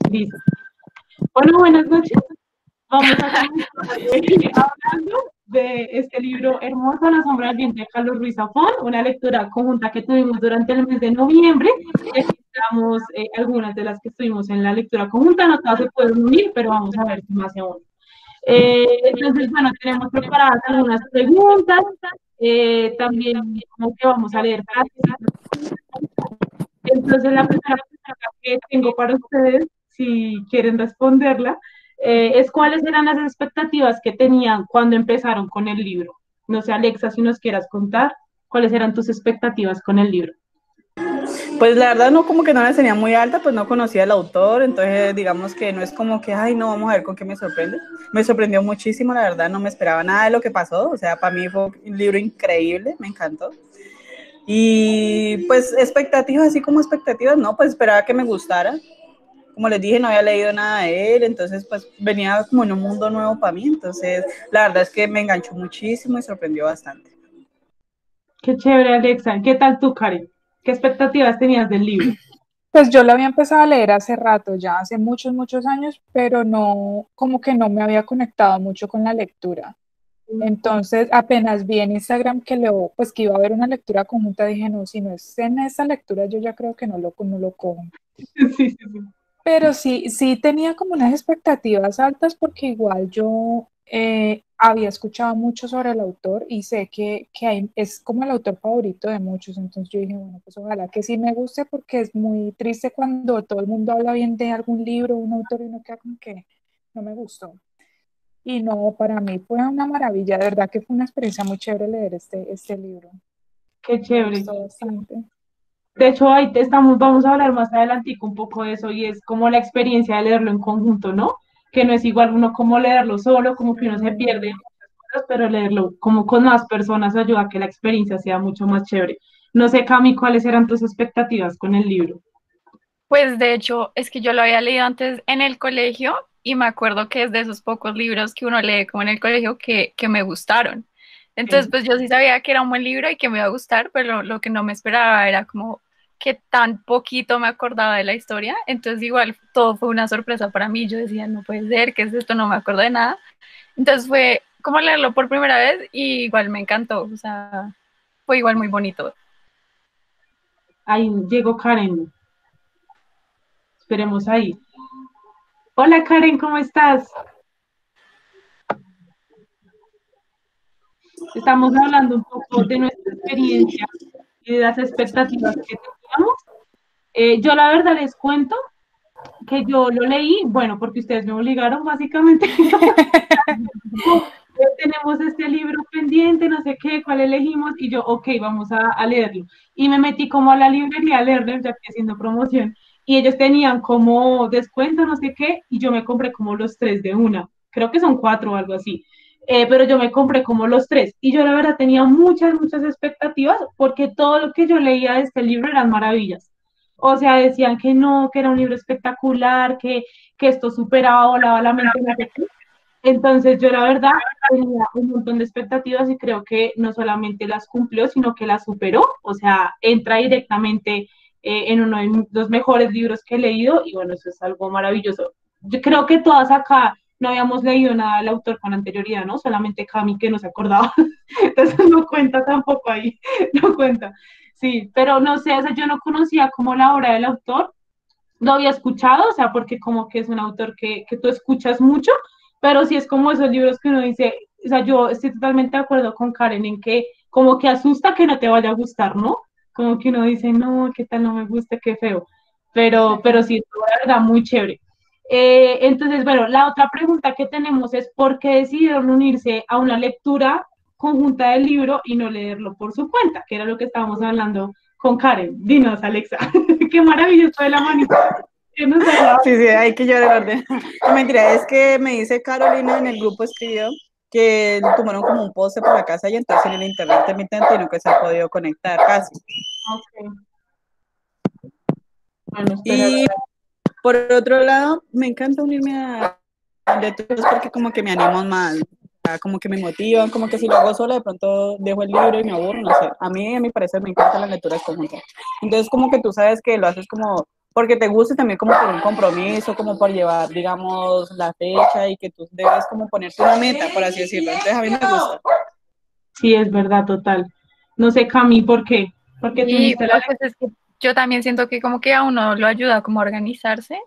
Listo. Bueno, buenas noches. Vamos a comenzar hablando de este libro hermoso, La sombra del viento de Carlos Ruiz Zafón, una lectura conjunta que tuvimos durante el mes de noviembre. Y aquí estamos algunas de las que estuvimos en la lectura conjunta, no todas se pueden unir, pero vamos a ver si más se unen. Entonces, bueno, tenemos preparadas algunas preguntas, también como que vamos a leer frases. Entonces, la primera pregunta que tengo para ustedes, si quieren responderla, es cuáles eran las expectativas que tenían cuando empezaron con el libro. No sé, Alexa, si nos quieras contar, ¿cuáles eran tus expectativas con el libro? Pues la verdad no, como que no la tenía muy alta, pues no conocía al autor, entonces digamos que no es como que, ay, no, vamos a ver con qué me sorprende. Me sorprendió muchísimo, la verdad, no me esperaba nada de lo que pasó, o sea, para mí fue un libro increíble, me encantó. Y pues expectativas, así como expectativas, no, pues esperaba que me gustara. Como les dije, no había leído nada de él, entonces pues venía como en un mundo nuevo para mí, entonces la verdad es que me enganchó muchísimo y sorprendió bastante. Qué chévere, Alexa. ¿Qué tal tú, Karen? ¿Qué expectativas tenías del libro? Pues yo la había empezado a leer hace rato, ya hace muchos, muchos años, pero no, como que no me había conectado mucho con la lectura. Entonces, apenas vi en Instagram que pues que iba a haber una lectura conjunta, dije, no, si no es en esa lectura, yo ya creo que no lo cojo. Sí, sí, sí. Pero sí tenía como unas expectativas altas porque igual yo había escuchado mucho sobre el autor y sé que es como el autor favorito de muchos, entonces yo dije, bueno, pues ojalá que sí me guste porque es muy triste cuando todo el mundo habla bien de algún libro, un autor y uno queda como que no me gustó. Y no, para mí fue una maravilla, de verdad que fue una experiencia muy chévere leer este libro, Qué me chévere. gustó bastante. De hecho, ahí vamos a hablar más adelantico un poco de eso y es como la experiencia de leerlo en conjunto, ¿no? Que no es igual uno como leerlo solo, como que uno se pierde en muchas cosas, pero leerlo como con más personas ayuda a que la experiencia sea mucho más chévere. No sé, Cami, ¿cuáles eran tus expectativas con el libro? Pues de hecho, es que yo lo había leído antes en el colegio y me acuerdo que es de esos pocos libros que uno lee como en el colegio que me gustaron. Entonces, pues yo sí sabía que era un buen libro y que me iba a gustar, pero lo que no me esperaba era como que tan poquito me acordaba de la historia. Entonces, igual todo fue una sorpresa para mí. Yo decía, no puede ser, ¿qué es esto? No me acuerdo de nada. Entonces fue como leerlo por primera vez y igual me encantó. O sea, fue igual muy bonito. Ahí llegó Karen. Esperemos ahí. Hola Karen, ¿cómo estás? Estamos hablando un poco de nuestra experiencia y de las expectativas que teníamos. Yo la verdad les cuento que yo lo leí, bueno, porque ustedes me obligaron básicamente. Tenemos este libro pendiente, no sé qué, cuál elegimos, y yo, ok, vamos a leerlo. Y me metí como a la librería a leerlo, ya que haciendo promoción, y ellos tenían como descuento, no sé qué, y yo me compré como los tres de una, creo que son cuatro o algo así. Pero yo me compré como los tres, y yo la verdad tenía muchas, muchas expectativas, porque todo lo que yo leía de este libro eran maravillas. O sea, decían que no, que era un libro espectacular, que esto superaba, volaba la mente, no sé qué. Entonces yo la verdad tenía un montón de expectativas y creo que no solamente las cumplió, sino que las superó, o sea, entra directamente en uno de los mejores libros que he leído y bueno, eso es algo maravilloso. Yo creo que todas acá no habíamos leído nada del autor con anterioridad, ¿no? Solamente Cami que no se acordaba, entonces no cuenta tampoco ahí, no cuenta. Sí, pero no sé, o sea, yo no conocía como la obra del autor, lo había escuchado, o sea, porque como que es un autor que tú escuchas mucho, pero sí es como esos libros que uno dice, o sea, yo estoy totalmente de acuerdo con Karen en que como que asusta que no te vaya a gustar, ¿no? Como que uno dice, no, qué tal no me gusta, qué feo, pero sí, la verdad, muy chévere. Entonces, bueno, la otra pregunta que tenemos es ¿por qué decidieron unirse a una lectura conjunta del libro y no leerlo por su cuenta? Que era lo que estábamos hablando con Karen. Dinos, Alexa, qué maravilloso de la manita. Sí, sí, hay que llevar el orden. No, mentira, es que me dice Carolina en el grupo escribió que tomaron como un poste por la casa y entonces en el internet intermitente y no que se ha podido conectar casi. Ok. Bueno, espera. Y por otro lado, me encanta unirme a lecturas porque como que me animan más, como que me motivan, como que si lo hago sola de pronto dejo el libro y me aburro, no sé. A mí, a mi parecer, me encantan las lecturas conjuntas. Entonces como que tú sabes que lo haces como porque te guste también como por un compromiso, como por llevar, digamos, la fecha y que tú debes como ponerte una meta, por así decirlo. Entonces a mí me gusta. Sí, es verdad, total. No sé, Cami, ¿por qué? Porque tú Y uniste la pues es que yo también siento que como que a uno lo ayuda como a organizarse,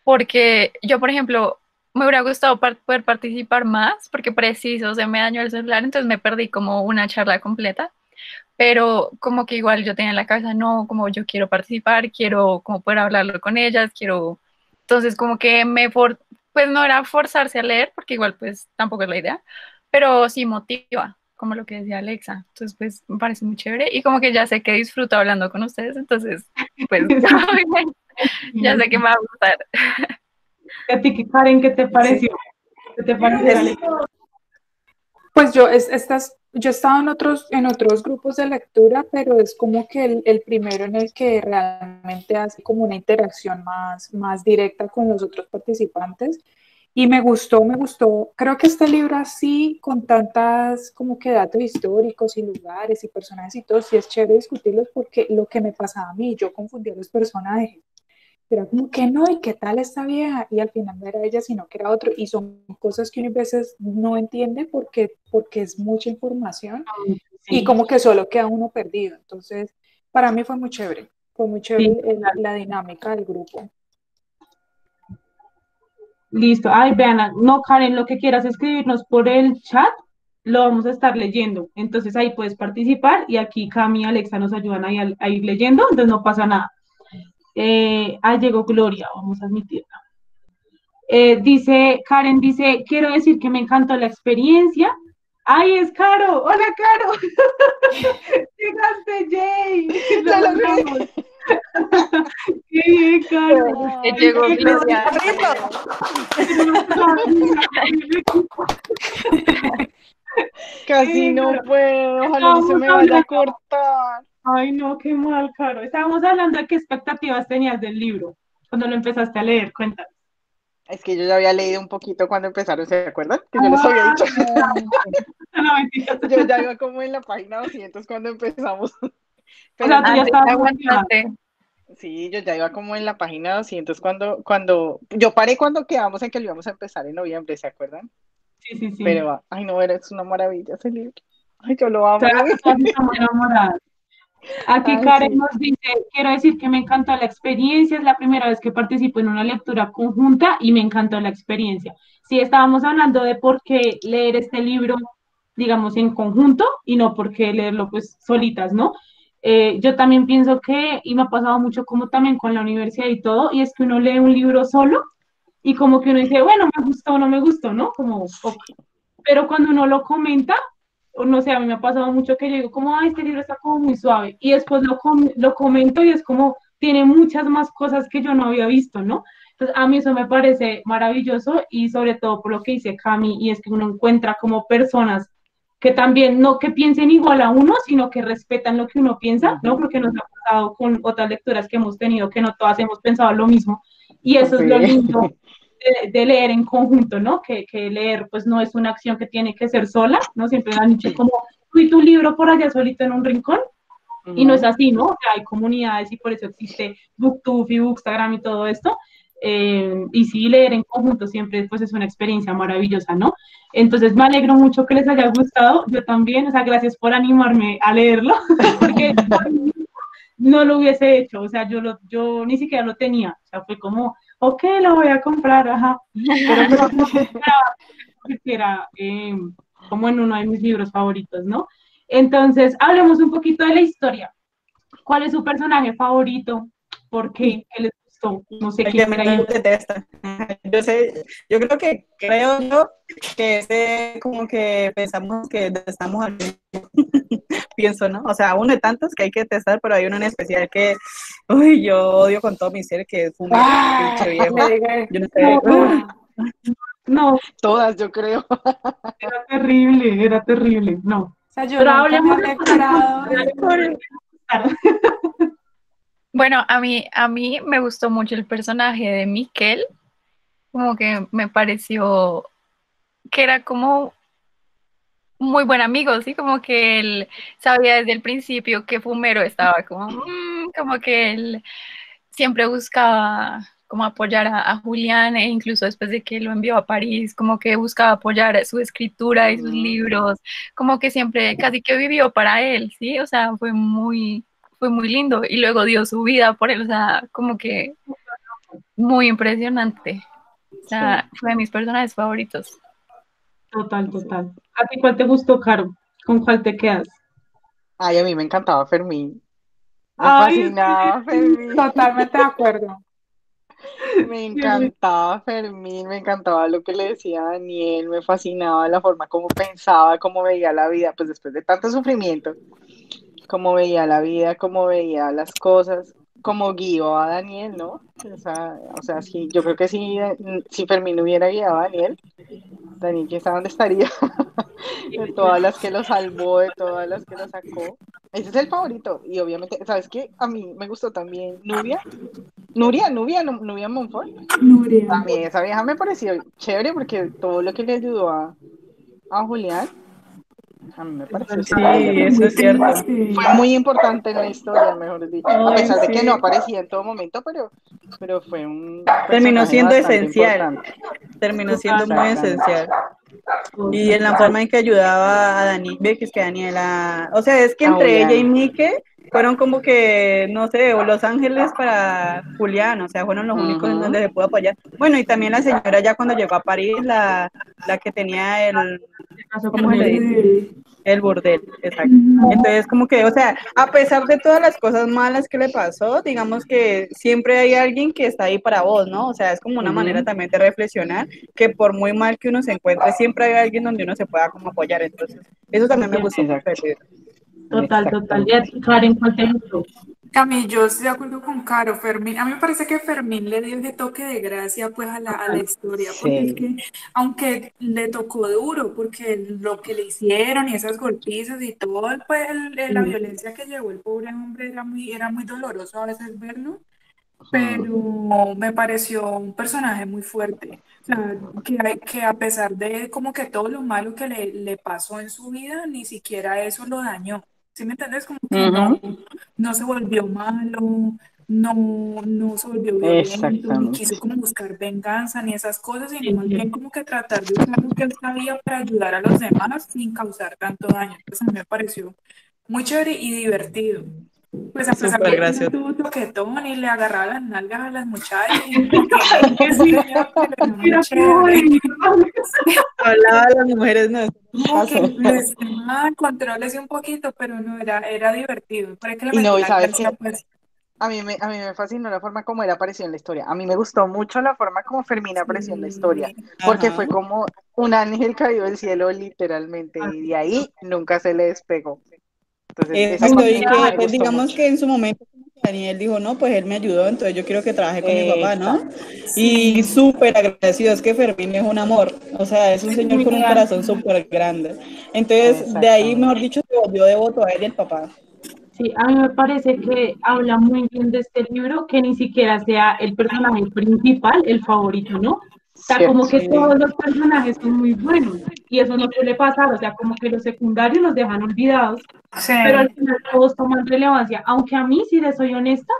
porque yo, por ejemplo, me hubiera gustado poder participar más, porque preciso, se me dañó el celular, entonces me perdí como una charla completa, pero como que igual yo tenía en la cabeza, no, como yo quiero participar, quiero como poder hablarlo con ellas, quiero, entonces como que pues no era forzarse a leer, porque igual pues tampoco es la idea, pero sí motiva, como lo que decía Alexa, entonces pues me parece muy chévere y como que ya sé que disfruto hablando con ustedes, entonces pues ya sé que me va a gustar. ¿A ti, Karen, qué te Sí. pareció? ¿Qué te pareció la lectura? Pues yo he estado en otros grupos de lectura, pero es como que el primero en el que realmente hace como una interacción más directa con los otros participantes. Y me gustó. Creo que este libro así, con tantas como que datos históricos y lugares y personajes y todo, sí es chévere discutirlos porque lo que me pasaba a mí, yo confundía a los personajes. Era como que no, ¿y qué tal esta vieja? Y al final no era ella, sino que era otro. Y son cosas que uno a veces no entiende porque es mucha información y Sí, como que solo queda uno perdido. Entonces, para mí fue muy sí, chévere total. la dinámica del grupo. Listo. Ay, vean, no, Karen, lo que quieras escribirnos por el chat, lo vamos a estar leyendo. Entonces ahí puedes participar y aquí Cami y Alexa nos ayudan ahí a ir leyendo, entonces no pasa nada. Llegó Gloria, vamos a admitirla. Karen dice, quiero decir que me encantó la experiencia. ¡Ay, es Caro! ¡Hola, Caro! ¡Llegaste, Jay! ¡Lo ¡Ya logré! logramos! ¡Qué bien, Caro! Que Ay, llegó qué Gloria. casi no Pero puedo, ojalá no se estábamos me vaya a hablando, cortar. ay no, qué mal, Caro. Estábamos hablando de qué expectativas tenías del libro cuando lo empezaste a leer, cuéntanos. Es que yo ya había leído un poquito cuando empezaron, ¿se acuerdan? Que yo les había Ah, dicho. no, mentiras. Yo ya iba como en la página 200 cuando empezamos. O Pero sea, tú ya no, Antes estabas motivada. aguantaste. sí, yo ya iba como en la página 200 yo paré cuando quedamos en que lo íbamos a empezar en noviembre, ¿se acuerdan? Sí, sí, sí. Pero, ay no, es una maravilla ese libro. Ay, yo lo O sea, amo. todas estamos enamoradas. Aquí Ay, Karen sí. nos dice, quiero decir que me encantó la experiencia, es la primera vez que participo en una lectura conjunta y me encantó la experiencia. Sí, estábamos hablando de por qué leer este libro, digamos, en conjunto y no por qué leerlo pues solitas, ¿no? Yo también pienso que, y me ha pasado mucho como también con la universidad y todo, y es que uno lee un libro solo y como que uno dice, bueno, me gustó o no me gustó, ¿no? Como, ok. Pero cuando uno lo comenta, o no sé, a mí me ha pasado mucho que yo digo, como, ay, este libro está como muy suave, y después lo comento y es como, tiene muchas más cosas que yo no había visto, ¿no? Entonces, a mí eso me parece maravilloso y sobre todo por lo que dice Cami, y es que uno encuentra como personas que también no que piensen igual a uno, sino que respetan lo que uno piensa, ¿no? Ujú. Porque nos ha pasado con otras lecturas que hemos tenido que no todas hemos pensado lo mismo, y eso es lo lindo Sí. de leer en conjunto, ¿no? Que leer pues no es una acción que tiene que ser sola, ¿no? Siempre han dicho como, tú y tu libro por allá solito en un rincón, y no es Ujú. así, ¿no? O sea, hay comunidades y por eso existe BookTube y Bookstagram y todo esto. Y sí, leer en conjunto siempre pues es una experiencia maravillosa, ¿no? Entonces me alegro mucho que les haya gustado, yo también, o sea, gracias por animarme a leerlo, porque no lo hubiese hecho, o sea, yo ni siquiera lo tenía, o sea, fue como, ok, lo voy a comprar, ajá, pero pues no esperaba que era como en uno de mis libros favoritos, ¿no? Entonces, hablemos un poquito de la historia. ¿Cuál es su personaje favorito? ¿Por qué? ¿Qué les gustó? No sé El quién que quiera ir. menos detesta. Yo sé, creo yo que ese como que pensamos que detestamos al mismo, pienso, ¿no? O sea, uno de tantos que hay que detestar, pero hay uno en especial que, uy, yo odio con todo mi ser, que es Fumero, ¡Ah! pinche Le viejo. diga, Yo no sé, no. No, Todas, yo creo. era terrible, no. O sea, yo Pero nunca me hablemos he de cosas alegrado. positivas. Bueno, a mí me gustó mucho el personaje de Miquel, como que me pareció que era como muy buen amigo, ¿sí? Como que él sabía desde el principio que Fumero estaba como, como que él siempre buscaba como apoyar a Julián, e incluso después de que lo envió a París, como que buscaba apoyar su escritura y sus libros, como que siempre casi que vivió para él, ¿sí? O sea, fue muy lindo y luego dio su vida por él, o sea, como que muy impresionante. O sea, fue de mis personajes favoritos. Total, total. ¿A ti cuál te gustó, Caro? ¿Con cuál te quedas? Ay, a mí me encantaba Fermín. Me Ay, es fascinaba Fermín. Totalmente de acuerdo. Me encantaba Fermín, me encantaba lo que le decía a Daniel, me fascinaba la forma como pensaba, cómo veía la vida, pues después de tanto sufrimiento, cómo veía la vida, cómo veía las cosas, cómo guió a Daniel, ¿no? O sea, sí, yo creo que si Fermín hubiera guiado a Daniel, Daniel, ¿quién sabe dónde estaría? De todas las que lo salvó, de todas las que lo sacó. Ese es el favorito. Y obviamente, ¿sabes qué? A mí me gustó también Nubia Monfort. Nuria. A mí esa vieja me pareció chévere porque todo lo que le ayudó a Julián, a mí me pareció Sí, súper. eso es cierto. Fue muy importante en la historia, mejor dicho. A Ay, pesar de que no sí. aparecía en todo momento, pero fue un Terminó personaje siendo bastante esencial, importante. terminó siendo muy Exactamente. esencial. Y en la forma en que ayudaba a Dani, ve que es que Daniela, o sea, es que A entre ella y Julián. Mike fueron como que, no sé, o Los Ángeles para Julián, o sea, fueron los únicos en donde Ujú, se pudo apoyar. Bueno, y también la señora ya cuando llegó a París, la que tenía ¿Qué pasó ¿cómo con se le él? dice? El burdel, exacto. Ujú. Entonces, como que, o sea, a pesar de todas las cosas malas que le pasó, digamos que siempre hay alguien que está ahí para vos, ¿no? O sea, es como una manera ujú. también de reflexionar que por muy mal que uno se encuentre, siempre hay alguien donde uno se pueda como apoyar. Entonces, eso también me gustó mucho del Exacto, libro. Total, total. ¿Y a exactamente. ti, Karen, cuál te gustó? A mí, yo estoy de acuerdo con Caro, Fermín. A mí me parece que Fermín le dio ese toque de gracia pues a la historia, porque es Sí. que, aunque le tocó duro, porque lo que le hicieron y esas golpizas y todo, pues la Sí, violencia que llevó el pobre hombre era muy doloroso a veces verlo, Ujú, pero me pareció un personaje muy fuerte. O sea, que a pesar de como que todo lo malo que le pasó en su vida, ni siquiera eso lo dañó. ¿Sí me entiendes? Como que ujú. no se volvió malo, no se volvió violento, ni quiso Exactamente. como buscar venganza, ni esas cosas, sino sí, más bien sí. como que tratar de usar lo que él sabía para ayudar a los demás sin causar tanto daño. Entonces a mí me pareció muy chévere y divertido. Pues a pesar Súper de que era gracioso. todo toquetón y le agarraba las nalgas a las muchachas y no entiendo Es que qué sí, sería, pero era muy mira cómo chévere. es. Hablaba de las mujeres, no, eso no Como que pasó. les quemaban controles un poquito, pero no, era divertido. Para que le Y no, y metía sabes gracia, que pues. a mí me fascinó la forma como él apareció en la historia. A mí me gustó mucho la forma como Fermín apareció en la historia, Sí. porque Ajá. fue como un ángel caído del cielo literalmente, y de ahí nunca se le despegó. Entonces, esa Exacto, parte y me que pues gustó digamos mucho. que en su momento como que Daniel dijo, no, pues él me ayudó, entonces yo quiero que trabaje con mi papá, ¿no? Exacto. Y Sí. súper agradecido, es que Fermín es un amor, o sea, es un Es señor muy con un real. corazón súper grande. Entonces, de ahí, mejor Exactamente. dicho, se volvió devoto a él y el papá. Sí, a mí me parece que habla muy bien de este libro, que ni siquiera sea el personaje principal, el favorito, ¿no? O sea, como Cierto. que Sí, todos los personajes son muy buenos y eso no suele pasar, o sea, como que los secundarios los dejan olvidados, Sí. pero al final todos toman relevancia, aunque a mí, si le soy honesta,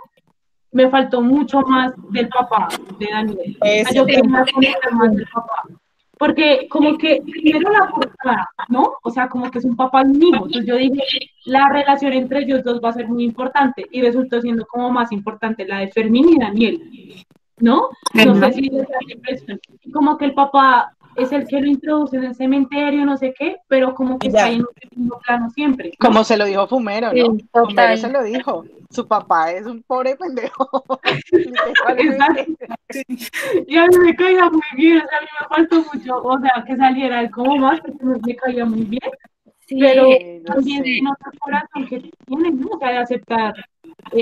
me faltó mucho más del papá de Daniel. O sea, eso yo Sí. quería conocer más del papá. Porque como que primero la portada, ¿no? O sea, como que es un papá y un hijo. Entonces yo dije, la relación entre ellos dos va a ser muy importante y resultó siendo como más importante la de Fermín y Daniel, ¿no? No sé si les da la impresión. Como que el papá es el que lo introduce en el cementerio, no sé qué, pero como que y está ahí ya, en un segundo plano siempre, ¿no? Como se lo dijo Fumero, ¿no? Sí, Fumero se total. lo dijo. Su papá es un pobre pendejo, Exacto. literalmente. Y a mí me caía muy bien, o sea, a mí me faltó mucho, o sea, que saliera él como más, porque me caía muy bien, pero Sí, Sí, yo también sé. se nota el corazón que tiene, ¿no? O sea, de aceptar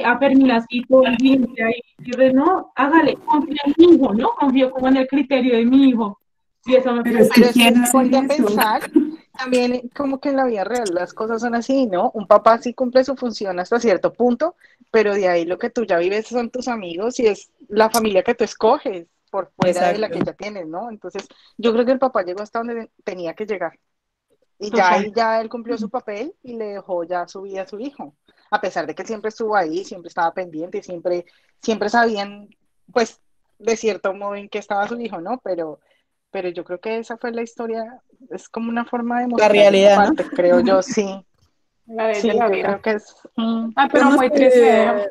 a Fermín así todo el vientre ahí, y de, no, hágale, confío en mi hijo, ¿no? Confío como en el criterio de mi hijo, y eso me Pero es Pero que parece, es que ¿quién si hace ponte a eso? pensar, también como que en la vida real las cosas son así, ¿no? Un papá sí cumple su función hasta cierto punto, pero de ahí lo que tú ya vives son tus amigos y es la familia que tú escoges por fuera de la exacto. que ya tienes, ¿no? Entonces, yo creo que el papá llegó hasta donde tenía que llegar. Y ya total, ahí ya él cumplió su papel y le dejó ya su vida a su hijo. a pesar de que él siempre estuvo ahí, siempre estaba pendiente, siempre sabían, pues, de cierto modo en qué estaba su hijo, ¿no? Pero yo creo que esa fue la historia, es como una forma de La mostrar esa realidad, ¿no? parte, creo yo, sí, La ley de sí, la yo vida. creo que es, Pero Digamos muy triste,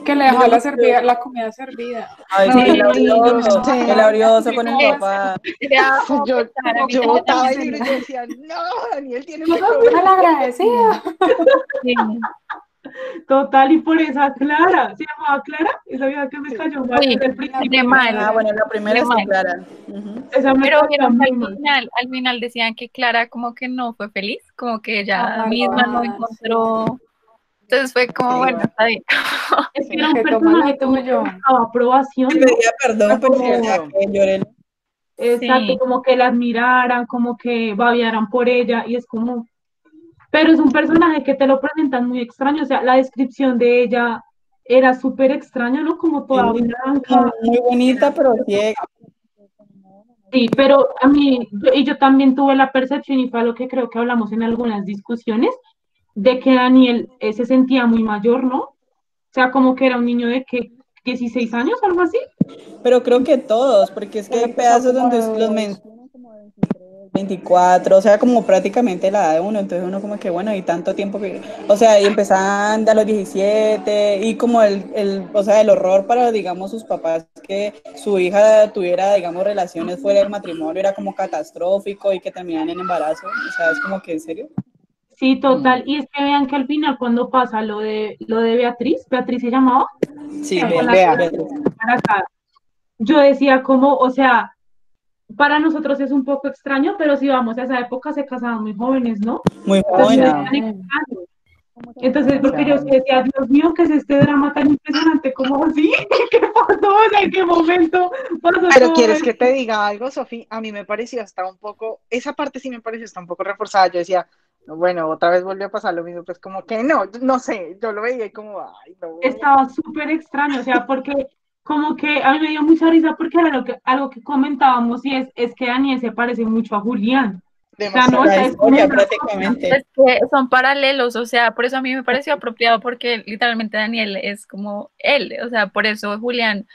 que le dejó digamos que, la comida servida. ay, sí, ay, yo el sé, abrioso con el ¿Cómo es? papá. Era como yo, pensar, a mí yo también botaba el me libro y yo decía, no, Daniel, tienes que Mal comer. agradecida. sí. Total, y por esa Clara, ¿se llamaba Clara? Esa vieja que me Sí. cayó mal Uy, desde el de principio. mal, Ah, bueno, la de primera sí, mal. Clara. Ujú. Esa me Pero caía vieron que muy mal. al final decían que Clara como que no fue feliz, como que ella misma no Amargada, encontró. Entonces fue como, Sí, bueno, está bien. Es que sí, era un que toma lo personaje como que tuyo. buscaba aprobación, Y ¿no? pedía perdón, Era pero como, ya cierto. que lloré. exacto, Sí, como que la admiraran, como que babearan por ella, y es como, pero es un personaje que te lo presentan muy extraño, o sea, la descripción de ella era súper extraña, ¿no? Como toda Sí, muy, blanca. muy bonita, pero ciega. Sí, pero a mí, y yo también tuve la percepción, y fue lo que creo que hablamos en algunas discusiones, de que Daniel se sentía muy mayor, ¿no? O sea, como que era un niño de que 16 años, algo así. Pero creo que todos, porque es que Él hay empezó pedazos como donde de los dos. mencionan como de 23, 24, o sea, como prácticamente la edad de uno, entonces uno como que bueno, y tanto tiempo que, o sea, y empezaban a los 17 y como o sea, el horror para, digamos, sus papás que su hija tuviera, digamos, relaciones fuera del matrimonio era como catastrófico y que terminaran en embarazo, o sea, es como que en serio. Sí, total. Mm. Y es que vean que al final cuando pasa lo de Beatriz, Beatriz se llamaba, Sí, con la que Vea, Beatriz. embarazada. Yo decía como, o sea, para nosotros es un poco extraño, pero si vamos a esa época se casaban muy jóvenes, ¿no? Muy Entonces no es jóvenes. demasiado, tan extraño. Entonces, porque yo sí demasiado. decía, Dios mío, ¿qué es este drama tan impresionante? ¿Cómo así? ¿Qué pasó? O sea, ¿en qué momento pasó Pero todo ¿quieres esto? que te diga algo, Sofía? A mí me pareció hasta un poco, esa parte sí me pareció hasta un poco reforzada. Yo decía, bueno, otra vez volvió a pasar lo mismo, pues como que no, no sé, yo lo veía y como, ay, no, Estaba súper extraño, o sea, porque como que a mí me dio mucha risa porque era algo que comentábamos y es que Daniel se parece mucho a Julián. O sea, no, demasiado. La es como historia una copia. prácticamente. es que son paralelos, o sea, por eso a mí me pareció apropiado porque literalmente Daniel es como él, o sea, por eso Julián,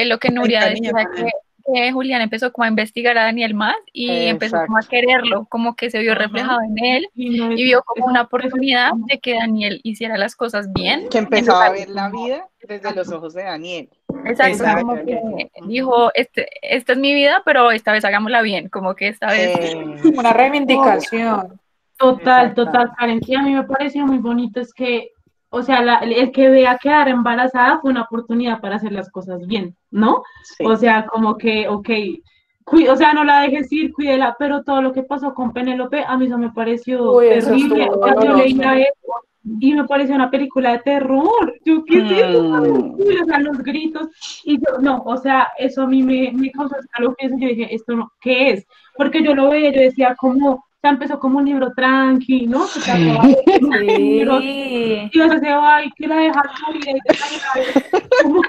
lo que El Nuria cariño decía con él. que Julián empezó como a investigar a Daniel más y empezó como a Exacto. quererlo, como que se vio Ajá. reflejado en él Y no es, y vio como eso una me pareció oportunidad como- de que Daniel hiciera las cosas bien Que y empezaba a empezar ver la como, vida desde los exacto. ojos de Daniel. exacto, Eso Exacto. como creo que que. Ujú. dijo, esta es mi vida, pero esta vez hagámosla bien, como que esta vez Una Eso, reivindicación. Total, total, exactamente. Karen. Y a mí me pareció muy bonito es que, o sea, el que vea quedar embarazada fue una oportunidad para hacer las cosas bien, ¿no? O Sí. sea, como que, ok, o sea, no la dejes ir, cuídela, pero todo lo que pasó con Penélope, a mí eso me pareció Uy, eso terrible. estuvo O sea, yo leía doloroso. eso y me pareció una película de terror. Yo, ¿qué es eso? Mm, O sea, los gritos. Y yo, no, o sea, eso a mí me causó escalofríos. Y yo dije, ¿esto no, qué es? Porque yo lo veía, yo decía, como, o sea, empezó como un libro tranqui, ¿no? Que trataba sí. de géneros, Sí, y yo se va y que la deja morir, y deja de como,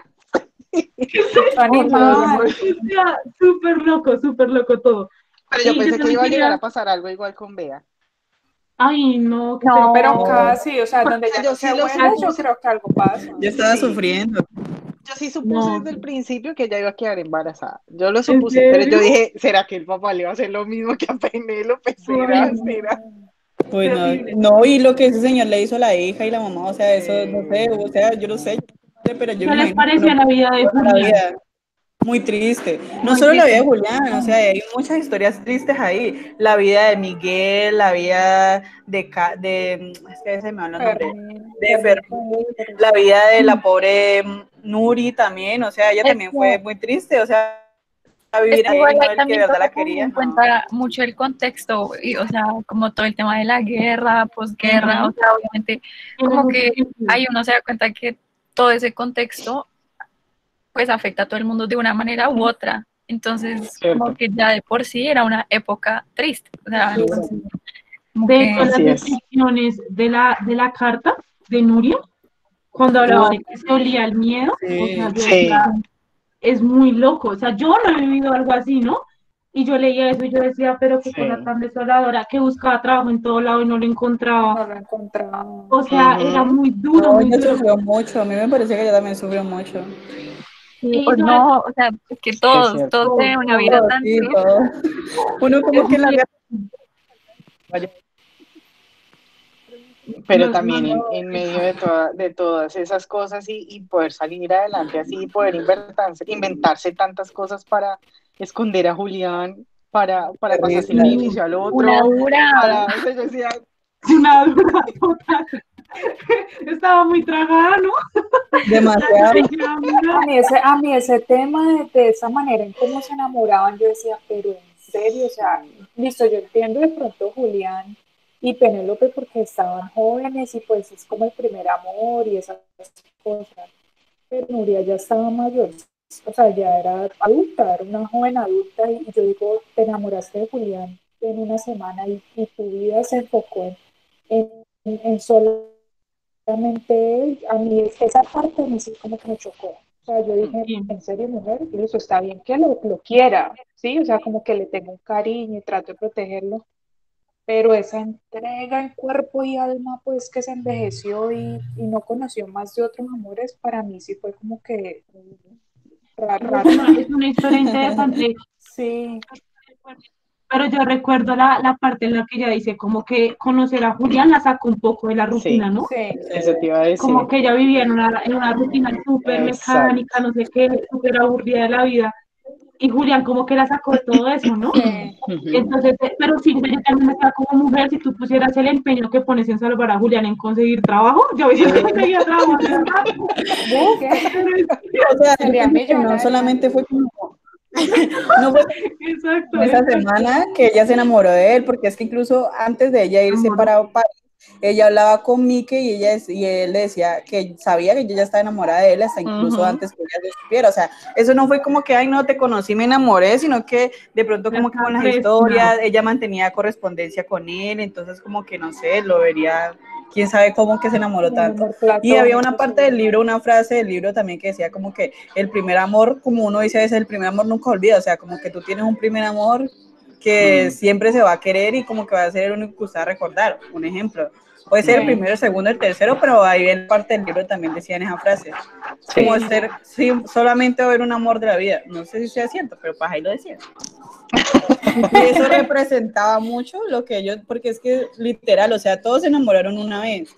mucho Por Dios. animal. o sea, súper loco todo. Pero yo Y yo pensé que también iba a llegar quería, a pasar algo igual con Bea. ay, no, qué Pero no, terrible. casi, o sea, donde Sea, ya no yo sea sí lo buena, yo supuse. creo que algo pasa. Yo estaba Sí. sufriendo. Yo sí supuse No, desde el principio que ella iba a quedar embarazada. Yo lo ¿en supuse, pero yo serio? dije, ¿será que el papá le va a hacer lo mismo que a Penélope? Ay, ¿Será? no, ¿Será? Pues no, terrible. no, y lo que ese señor le hizo a la hija y la mamá, o sea, eso, no sé, Eh, o sea, yo no sé, pero yo ¿Qué me les imagino que pareció uno la vida de toda la Julián? vida muy triste. No Muy solo la vida de triste. Julián, o sea, hay muchas historias tristes ahí. La vida de Miguel, la vida es que se me va el nombre, Fermín, de Fermín Fermín, fue pero la vida de la pobre Nuri también, o sea, ella es también fue que muy triste, o sea, a es vivir que ahí igual y no ahí el que de también verdad toca la tener quería, en no. cuenta mucho el contexto, y, o sea, como todo el tema de la guerra, posguerra, o Ujú. sea, obviamente Tiene como mucho que sentido. ahí uno se da cuenta que todo ese contexto pues afecta a todo el mundo de una manera u otra. Entonces, como cierto, que ya de por sí era una época triste, o sea, Dura. entonces, como De hecho, que las así es. descripciones de la carta de Nuria, cuando hablaba Uh, de que se olía el miedo, o sea, sí. yo decía, Sí, es muy loco, o sea, yo no he vivido algo así, ¿no? Y yo leía eso y yo decía, pero qué Sí. cosa tan desoladora, que buscaba trabajo en todo lado y no lo encontraba. No lo encontraba. O sea, era Ujú. muy duro, No, muy ella duro. sufrió mucho, a mí me parece que ella también sufrió mucho. Sí, Y sabes, no, o sea, es que Sí, es todos cierto. tienen una todo, vida Todo, tan sí, triste. todo. Uno como que en la Julia, vida Pero no, también no, en medio de todas esas cosas y poder salir adelante así, y poder inventarse tantas cosas para esconder a Julián, para pasarse el terrible, beneficio al Una otro, dura. o sea, yo decía, una dura total. Estaba muy tragada, ¿no? demasiado. A mí ese tema de esa manera en cómo se enamoraban, yo decía, pero en serio, o sea, listo, yo entiendo de pronto Julián y Penélope porque estaban jóvenes y pues es como el primer amor y esas cosas, pero Nuria ya estaba mayor, o sea, ya era adulta, era una joven adulta y yo digo, te enamoraste de Julián en una semana y tu vida se enfocó en solo realmente a mí esa parte a mí sí como que me chocó. O sea, yo dije, Sí. en serio, mujer, y eso está bien que lo quiera, ¿sí? O sea, como que le tengo un cariño y trato de protegerlo, pero esa entrega en cuerpo y alma, pues que se envejeció y no conoció más de otros amores, para mí sí fue como que raro. Es una historia interesante, Sí, pero yo recuerdo la parte en la que ella dice como que conocer a Julián la sacó un poco de la rutina, sí, ¿no? sí, eso te iba a Como decir. que ella vivía en una rutina súper mecánica, Exacto. no sé qué, súper aburrida de la vida. Y Julián como que la sacó de todo eso, ¿no? sí. Ujú. Entonces, pero sí, yo también me queda como mujer, si tú pusieras el empeño que pones en salvar a Julián en conseguir trabajo, yo a veces conseguía trabajo hace rato, ¿Ves qué? pero es O sea, yo Sería siento que no millonaria. solamente fue como, no fue exacto, como esa exacto. semana que ella se enamoró de él, porque es que incluso antes de ella irse Amor, para París, ella hablaba con Mike y él le decía que sabía que ella ya estaba enamorada de él, hasta incluso Ujú. antes que ella lo supiera. O sea, eso no fue como que, ay, no, te conocí, me enamoré, sino que de pronto ya como que está con las predestinado. historias, ella mantenía correspondencia con él, entonces como que, no sé, lo vería, quién sabe cómo que se enamoró Un tanto. amor Y había una platónico, parte del sí. libro, una frase del libro también que decía como que el primer amor, como uno dice a veces, el primer amor nunca olvida, o sea, como que tú tienes un primer amor que siempre se va a querer y como que va a ser el único que usted va a recordar. Un ejemplo, puede ser el Sí, primero, el segundo, el tercero, pero ahí en parte del libro también decían esa frase, como Sí. ser, sí, solamente haber un amor de la vida. No sé si sea cierto, pero pues ahí lo decían. Y eso representaba mucho lo que ellos, porque es que literal, o sea, todos se enamoraron una vez,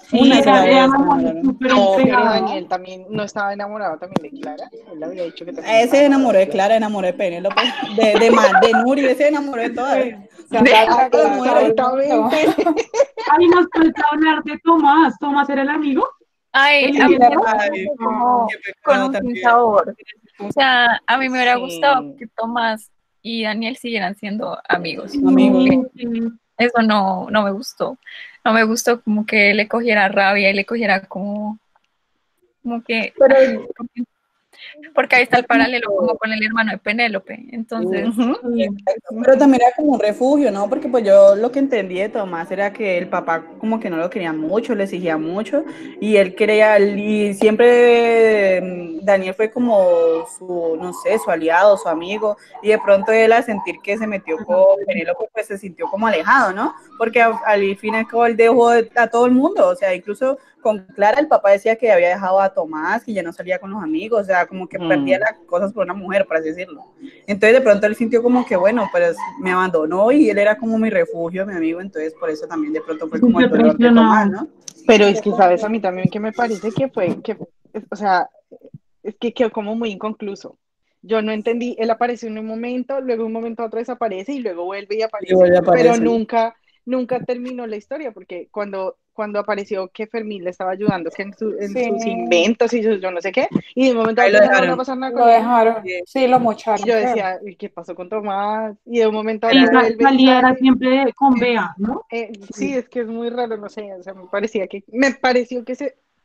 Sí, una sola eran vez se amores enamoraron. súper No, pero entregados. Daniel también no estaba enamorado también de Clara. Él había dicho que también Ese estaba se enamorado enamoró de de Clara. Clara, enamoró de Penélope, de Nuri, ese se enamoró de todas. se anda A todas las tragando a todo mujeres. el mundo. Exactamente. Ay, nos falta hablar de Tomás. Tomás era el amigo, Ay, el a mí infiel. eso me Ay, dejó No. como qué con pecado un sin también. sabor. O sea, a mí me hubiera gustado Sí. que Tomás y Daniel siguieran siendo amigos. Como Amigos. que Sí, eso no me gustó. No me gustó como que le cogiera rabia y le cogiera como que, Pero porque ahí está era el como, paralelo como con el hermano de Penélope. Entonces, Ujú, sí. pero ujú. también era como un refugio, ¿no? Porque pues yo lo que entendí de Tomás era que el papá como que no lo quería mucho, le exigía mucho y él quería, y siempre Daniel fue como su, no sé, su aliado, su amigo, y de pronto él al sentir que se metió con Penélope pues se sintió como alejado, ¿no? Porque al fin y al cabo él dejó a todo el mundo, o sea, incluso con Clara el papá decía que había dejado a Tomás, que ya no salía con los amigos, o sea, como que perdía Mm. las cosas por una mujer, por así decirlo. Entonces de pronto él sintió como que, bueno, pues me abandonó y él era como mi refugio, mi amigo, entonces por eso también de pronto Se fue como el sintió dolor de Tomás, traicionado. ¿no? Pero es Yo que, ¿sabes? A mí concuerdo. también que me parece o sea, es que quedó como muy inconcluso. Yo no entendí, él apareció en un momento, luego un momento a otro desaparece y luego vuelve y Y luego aparece, ya pero aparece. nunca terminó la historia, porque cuando apareció que Fermín le estaba ayudando, que en Sí, sus inventos y sus yo no sé qué, y de un momento a Ahí lo otro ya no volvió a dejaron. pasar nada lo con él, dejaron, Sí, sí, lo y mocharon, yo feo. decía, "¿Y qué pasó con Tomás?". Y de un momento a Sí, otro vuelve y salía era sale. siempre con Bea, ¿no? Sí, es que es muy raro, no sé, o sea, me pareció que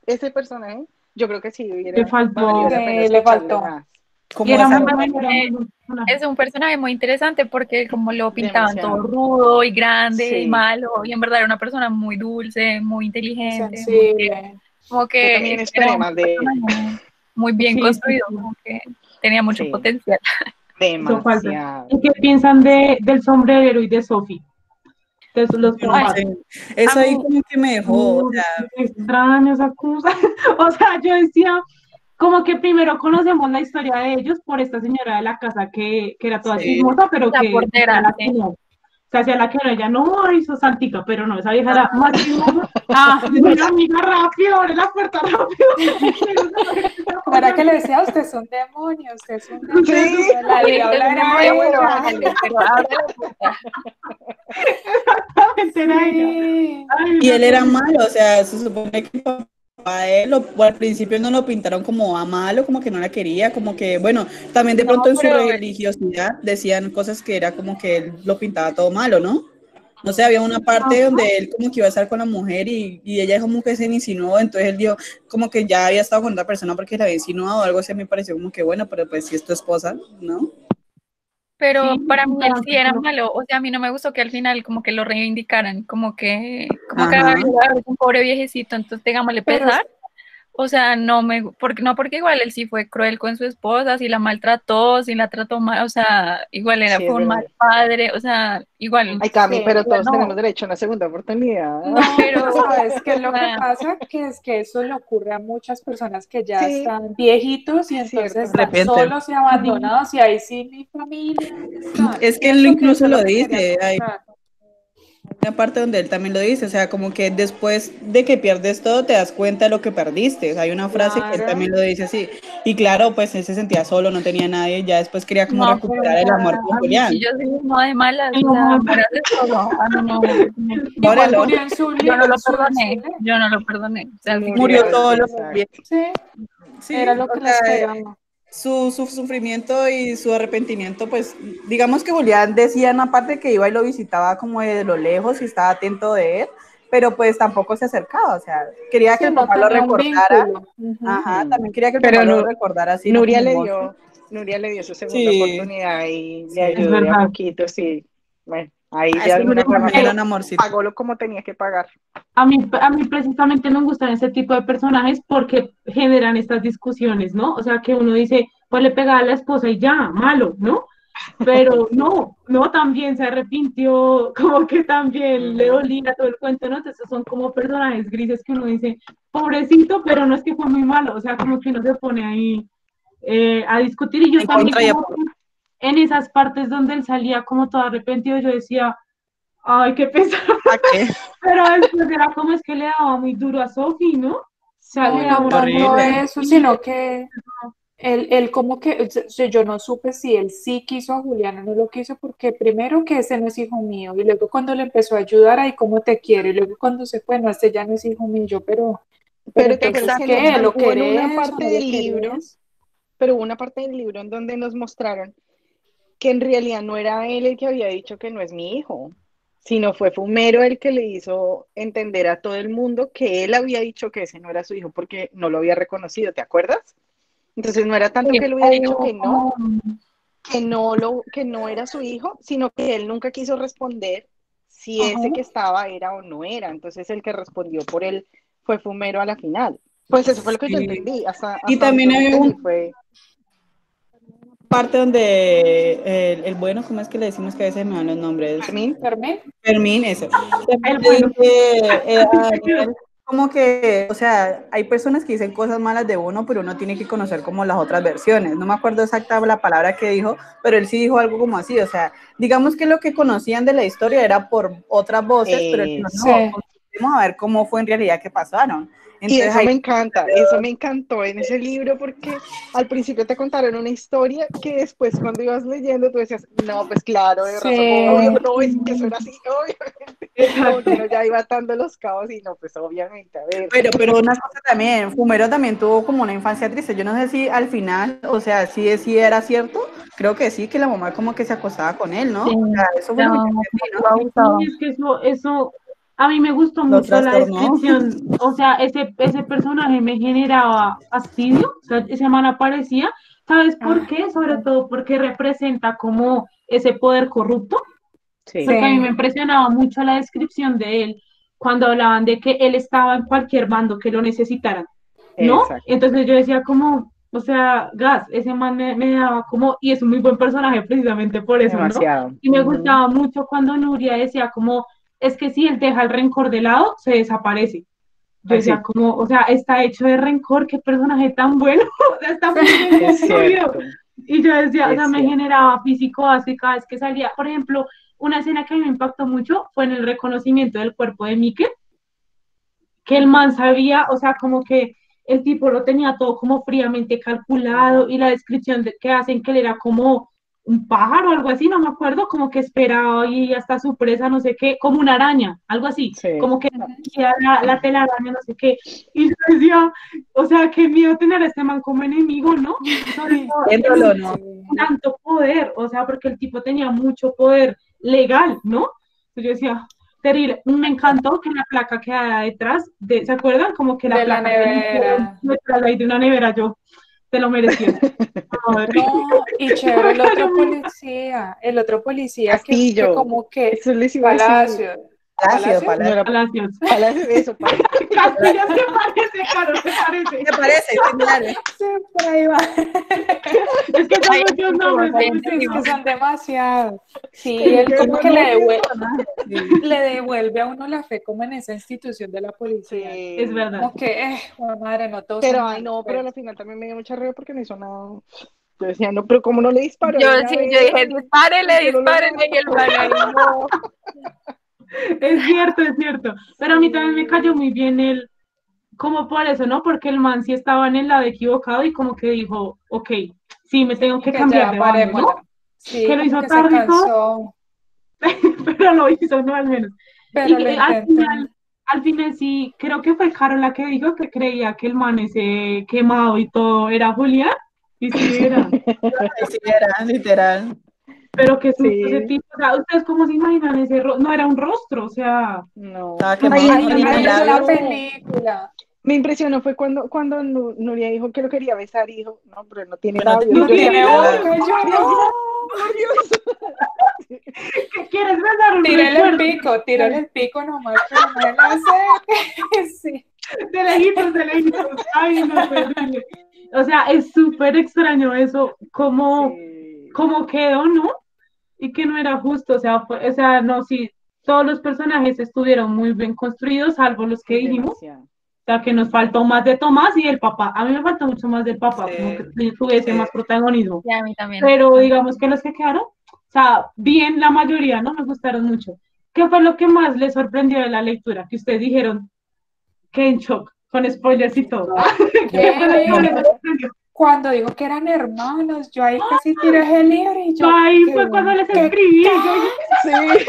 ese personaje, yo creo que sí Le hubiera valido faltó. la pena Sí, le escucharle faltó. más, Y como era esa, muy además bueno, era muy que buen personaje. es un personaje muy interesante porque como lo pintaban todo demasiado. rudo y grande y Sí, malo, y en verdad era una persona muy dulce, muy Muy inteligente, muy sensible. como yo que también era esperé un más de él. personaje muy bien Sí, sí, construido, sí. como que tenía mucho Sí, potencial. Eso falta. Demasiado. ¿Y qué piensan del sombrerero y de Sophie? De los Yo no papás. sé. Eso A ahí mí- como que me dejó, o sea, Qué extraño esa cosa. O sea, yo decía, como que primero conocemos la historia de ellos por esta señora de la casa que era toda Sí. chismosa, pero La que portera, era la sí. que no. Se hacía la que no, ella no hizo saltica, pero no, esa vieja era más chismosa. Ah, una amiga rápido, abre la puerta rápido. No era que le decía, usted es un demonio, usted es un demonio. Sí. La diabla era Pero ella. hágale, pero abre la puerta. Exactamente era ella. Sí. Ay, y no, él era malo, o sea, se supone que el papá de él, o al principio no lo pintaron como a malo, como que no la quería, como que, bueno, también de No, pronto en su pero religiosidad decían cosas que era como que él lo pintaba todo malo, ¿no? No sé, había una parte Ajá. donde él como que iba a estar con la mujer y ella como que se insinuó, entonces él dijo como que ya había estado con otra persona porque la había insinuado o algo así, me pareció como que bueno, pero pues si es tu esposa, ¿no? Pero Sí, para mí él pero sí era malo, o sea, a mí no me gustó que al final como que lo reivindicaran, como que Ajá. ay, es un pobre viejecito, entonces tengámosle Pero pesar, o sea, porque igual él sí fue cruel con su esposa, sí la maltrató, sí la trató mal, o sea, igual Sí, fue es un mal verdad. padre, o sea, igual, Ay, Cami, sí. pero todos tenemos no, derecho a una segunda oportunidad. No, pero pero, ¿sabes qué es lo o que sea, pasa? Que es que eso le ocurre a muchas personas que ya Sí, están viejitos y es entonces cierto. están Repente. solos y abandonados y ahí sí mi familia, ¿dónde están? Es que él Pienso que eso incluso es lo lo que quería dice, hay comentar. una parte donde él también lo dice, o sea, como que después de que pierdes todo te das cuenta de lo que perdiste. O sea, hay una frase que él Claro. también lo dice así. Y claro, pues él se sentía solo, no tenía nadie, ya después quería como no, pero, o recuperar el amor sea, con a mí sí Julián. yo soy no de malas, o sea, no, muérase solo, a mí no, Igual Óralo, murió en su, yo no lo en su, en su perdoné, yo no lo perdoné, o sea, si murió Murió, quería, todo lo bien. exacto. Sí, Sí, era lo o que le sea, esperaba. su sufrimiento y su arrepentimiento, pues digamos que Julián decía en una parte que iba y lo visitaba como de lo lejos y estaba atento de él, pero pues tampoco se acercaba, o sea, quería que Sí, el no papá lo tenía un recordara, vínculo. Ujú. ajá, también quería que el papá Pero lo no, recordara así, no Nuria como un le monstruo. dio, Nuria le dio su segunda Sí, oportunidad y le sí, es ayudó de a verdad. poquito, sí. Bueno, ahí ah, de es que alguna Julián forma también era Eh, un amorcito. pagó lo como tenía que pagar. a mí precisamente me gustan ese tipo de personajes porque generan estas discusiones, ¿no? O sea, que uno dice, pues le pegaba a la esposa y ya, malo, ¿no? Pero Sí. no, también se arrepintió, como que también le Ujú. dolía todo el cuento, ¿no? Entonces son como personajes grises que uno dice, pobrecito, pero no es que fue muy malo, o sea, como que uno se pone ahí a discutir y yo En también contra y a como favor. que en esas partes donde él salía como todo arrepentido, yo decía, ay, qué pesar, ¿A qué? pero después era como es que le daba muy duro a Sophie, ¿no? O sea, No, le y daba no una muy tanto Horrible. eso, sino que él como que, o sea, yo no supe si él sí quiso a Juliana o no lo quiso, porque primero que ese no es hijo mío, y luego cuando le empezó a ayudar, ahí cómo te quiero, y luego cuando se fue, no, este ya no es hijo mío, pero Pero te acuerdas entonces, que ¿qué? ¿Lo hubo en una querés o parte no lo del libro, querés? pero hubo una parte del libro en donde nos mostraron que en realidad no era él el que había dicho que no es mi hijo, sino fue Fumero el que le hizo entender a todo el mundo que él había dicho que ese no era su hijo porque no lo había reconocido, ¿te acuerdas? Entonces no era tanto Sí, que él hubiera ahí dicho hubo que no, como, que no era su hijo, sino que él nunca quiso responder si Ajá. ese que estaba era o no era. Entonces el que respondió por él fue Fumero a la final. Pues eso fue lo que yo Sí. entendí, Y hasta donde yo también me había entendí una fue, parte donde el bueno, ¿cómo es que le decimos que a veces me dan los nombres? Fermín, ¿Fermín? Fermín, eso. También el le bueno. dije a Daniel, como que, o sea, hay personas que dicen cosas malas de uno, pero uno tiene que conocer como las otras versiones. No me acuerdo exacta la palabra que dijo, pero él sí dijo algo como así, o sea, digamos que lo que conocían de la historia era por otras voces, pero él dijo, Sí, no, vamos a ver cómo fue en realidad que pasaron. y Entonces eso ahí me encanta, eso me encantó en ese libro porque al principio te contaron una historia que después cuando ibas leyendo tú decías, no, pues claro, de razón, obvio, sí. no, es que eso era así, obviamente, como Exacto. que uno ya iba atando los cabos y no, pues obviamente, a ver, pero una cosa también, Fumero también tuvo como una infancia triste. Yo no sé si al final, o sea, si era cierto, creo que sí, que la mamá como que se acostaba con él, ¿no? sí, O sea, eso fue lo que yo no, entendí, ¿no? lo abusaba. Y es que eso, a mí me gustó Lo mucho la trastornó. descripción, o sea, ese personaje me generaba fastidio, o sea, ese man aparecía, ¿sabes por Ah, qué? Sobre todo porque representa como ese poder corrupto, sí, porque a mí me sí, impresionaba mucho la descripción de él cuando hablaban de que él estaba en cualquier bando que lo necesitaran, ¿no? exacto. Entonces yo decía como, O sea, Gas, ese man me daba como, y es un muy buen personaje precisamente por eso, ¿no? Demasiado. Y me gustaba mucho cuando Nuria decía como, es que si él deja el rencor de lado, se desaparece. Yo decía Así, como, o sea, está hecho de rencor, qué personaje tan bueno, o sea, está muy bien es construido. cierto, Y yo decía, o sea, es me cierto. generaba físico así cada vez que salía. Por ejemplo, una escena que a mí me impactó mucho fue en el reconocimiento del cuerpo de Mickey, que el man sabía, o sea, como que el tipo lo tenía todo como fríamente calculado Ajá. y la descripción que hacen que él era como un pájaro o algo así, no me acuerdo, como que esperaba y hasta su presa, no sé qué, como una araña, algo así, Sí. como que la telaraña, no sé qué. Y yo decía, o sea, qué miedo tener a este man como enemigo, ¿no? Sobre todo Viéndolo, ¿no? tanto poder, o sea, porque el tipo tenía mucho poder legal, ¿no? Entonces yo decía, terrible. Me encantó que la placa quedara detrás, ¿se acuerdan? Como que la De la placa que le hicieron nevera. detrás ahí de una nevera, yo, te lo merecías. Joder. No, y chévere el otro policía que Castillo, como que eso les iba a decir. Palacio, Palacio, Palacio, No Palacio. era Palacios. eso, Palacio. Castillo se parece, Caro, se parece. ¿Te parece? Similar. sí, por ahí va. Es que son Ahí muchos nombres, son ahí muchos Sí, es que nombres. son demasiados. Sí, Es él que como no, que no, pienso. le devuelve a uno la fe como en esa institución de la policía. Es Sí. verdad. Como que, bueno, madre, no todos Pero, son ay, malos, no, pero pues. al final también me dio mucha rabia porque no hizo nada. Yo decía, no, pero ¿cómo no le disparó Yo de una sí, yo vez? dije, ¿Por dispárele, qué no lo dispárele, y el mató? man ahí no. Es cierto, es cierto. Pero a mí también me cayó Sí. muy bien el, como por eso, ¿no? Porque el man sí estaba en el lado equivocado y como que dijo, ok, sí, me tengo Y que que cambiar ya de bando, parémosla. ¿no? Sí, Que lo como hizo que se tarde y todo, cansó, pero lo hizo, ¿no? Al menos. Y pero lo intentó. al final sí, creo que fue Caro la que dijo que creía que el man ese quemado y todo era Julián, y sí era. Ay, sí, era literal. Pero qué susto ese Sí, tipo, o sea, ¿ustedes cómo se imaginan ese rostro? No era un rostro, o sea, no. Estaba Ay, quemado, a Hay mí no, me ni una, hay una milagro. impresionó. película. Me impresionó fue cuando Nuria dijo que lo quería besar y dijo, no, pero él no tiene Pero no labios. tenía no Yo tiene dije, Tiene no, labios. boca, y yo ¡Ay, Dios, no. por Dios. ¿qué quieres besar un Tírale recuerdo? el pico nomás, pero no se la acerque. Sí. De lejitos. Ay, no, terrible. O sea, es súper extraño eso, Sí, cómo quedó, ¿no? Y que no era justo, o sea, o sea, no, sí, todos los personajes estuvieron muy bien construidos, salvo los que dijimos, o demasiado. sea, que nos faltó más de Tomás y el papá. A mí me faltó mucho más del papá, como que Sí, tuviese sí. más protagonismo. Y a mí también. Pero digamos que los que quedaron, o sea, bien la mayoría, ¿no? Me gustaron mucho. ¿Qué fue lo que más les sorprendió de la lectura? Que ustedes dijeron que en shock, con spoilers y todo. ¿Qué fue lo que más ¿Qué? les sorprendió? Cuando dijo que eran hermanos, yo ahí casi tiré el libro y Yo yo, ahí fue cuando les ¿qué? escribí, yo dije, Sí,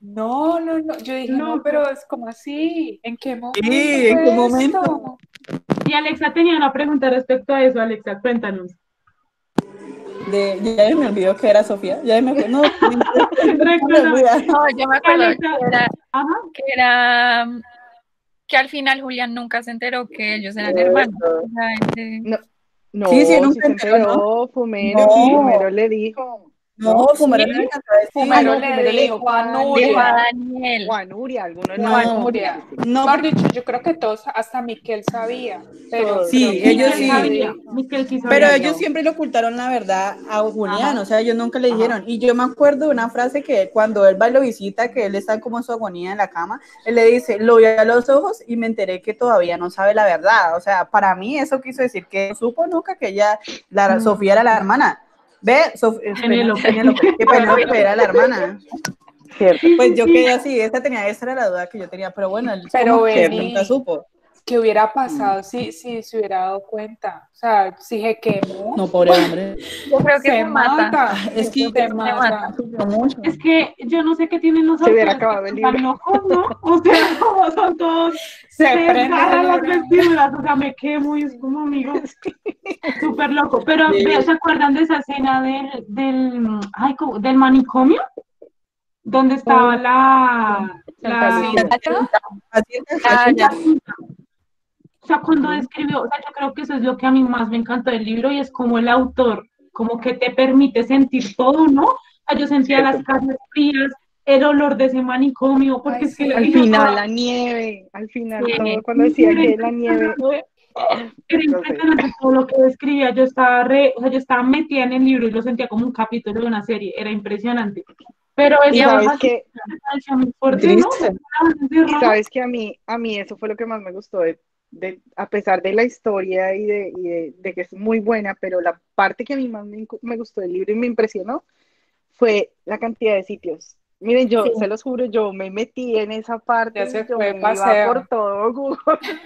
No, no, no. Yo qué dije, no, loco. pero es como así. ¿En qué momento Sí, ¿en qué fue momento? esto? Y Alexa tenía una pregunta respecto a eso, Alexa, cuéntanos. Ya me olvidó que era Sofía. Ya me no, no me Recuerda, olvida. No, yo me acuerdo Alexa, ajá, que era, que al final Julián nunca se enteró que ellos eran hermanos. O sea, no, Sí, sí, no, sí nunca se enteró, ¿no? enteró, Fumero, sí, No, Fumero le dijo, no, ¿no? Fumero sí, no le alcanzó a Ah, Fumero decir. no, le Fumero le dijo dijo a dijo a Nuria, O Daniel. a Nuria, alguno de los a dos, No, sí, sí, Nuria. sí, no, Mejor dicho, yo creo que todos, hasta Miquel sabía, pero todos, creo sí, que ellos Miquel nadie le sí. sabía, dijo. Miquel sí Pero sabía. Él ellos no, siempre le ocultaron la verdad a Julián, Ajá, o sea, ellos nunca le ajá. dijeron. Y yo me acuerdo de una frase que cuando él va y lo visita, que él está como en su agonía en la cama, él le dice, lo vi a los ojos y me enteré que todavía no sabe la verdad. O sea, para mí eso quiso decir que no supo nunca que ella, Sofía era la hermana. Ve, Penélope. Penélope, que Penélope era la hermana. cierto, Sí, Pues sí, yo sí. quedé así, esa era la duda que yo tenía, pero bueno, él Pero como que cierto. nunca Beni, supo. ¿qué hubiera Mm. pasado si se hubiera dado cuenta? O sea, si se quemó, No, pobre hombre. Yo creo que se se mata. mata, Es que Yo creo se que se mata. mata. sufrió mucho. Es que yo no sé qué tienen los Se hubiera autores que acabado el son libro. tan locos, ¿no? O sea, como son todos, Se se prende ese desgarran las libro. vestiduras, o sea, me quemo y es como amigo, súper loco. Pero Sí. ¿se acuerdan de esa escena ay, del manicomio? Donde estaba La la cinta. Ah, ya. o sea, cuando Ujú. describió, o sea, yo creo que eso es lo que a mí más me encantó del libro y es como el autor, como que te permite sentir todo, ¿no? O sea, yo sentía las Cierto. calles frías, el olor de ese manicomio, porque Ay, es que Al y yo sí. final toda la nieve, al final todo, Sí. cuando decía libre, que la nieve, Era No sé. impresionante todo lo que escribía. Yo estaba o sea, yo estaba metida en el libro y lo sentía como un capítulo de una serie. Era impresionante. Pero Y esa sabes vieja sí que, me pareció muy fuerte, ¿no? Triste. y sabes que a mí eso fue lo que más me gustó a pesar de la historia y de que es muy buena, pero la parte que a mí más me gustó del libro y me impresionó fue la cantidad de sitios. Miren, Sí, yo se los juro, yo me metí en esa parte Ya y se yo fue de me iba por paseo. todo Google,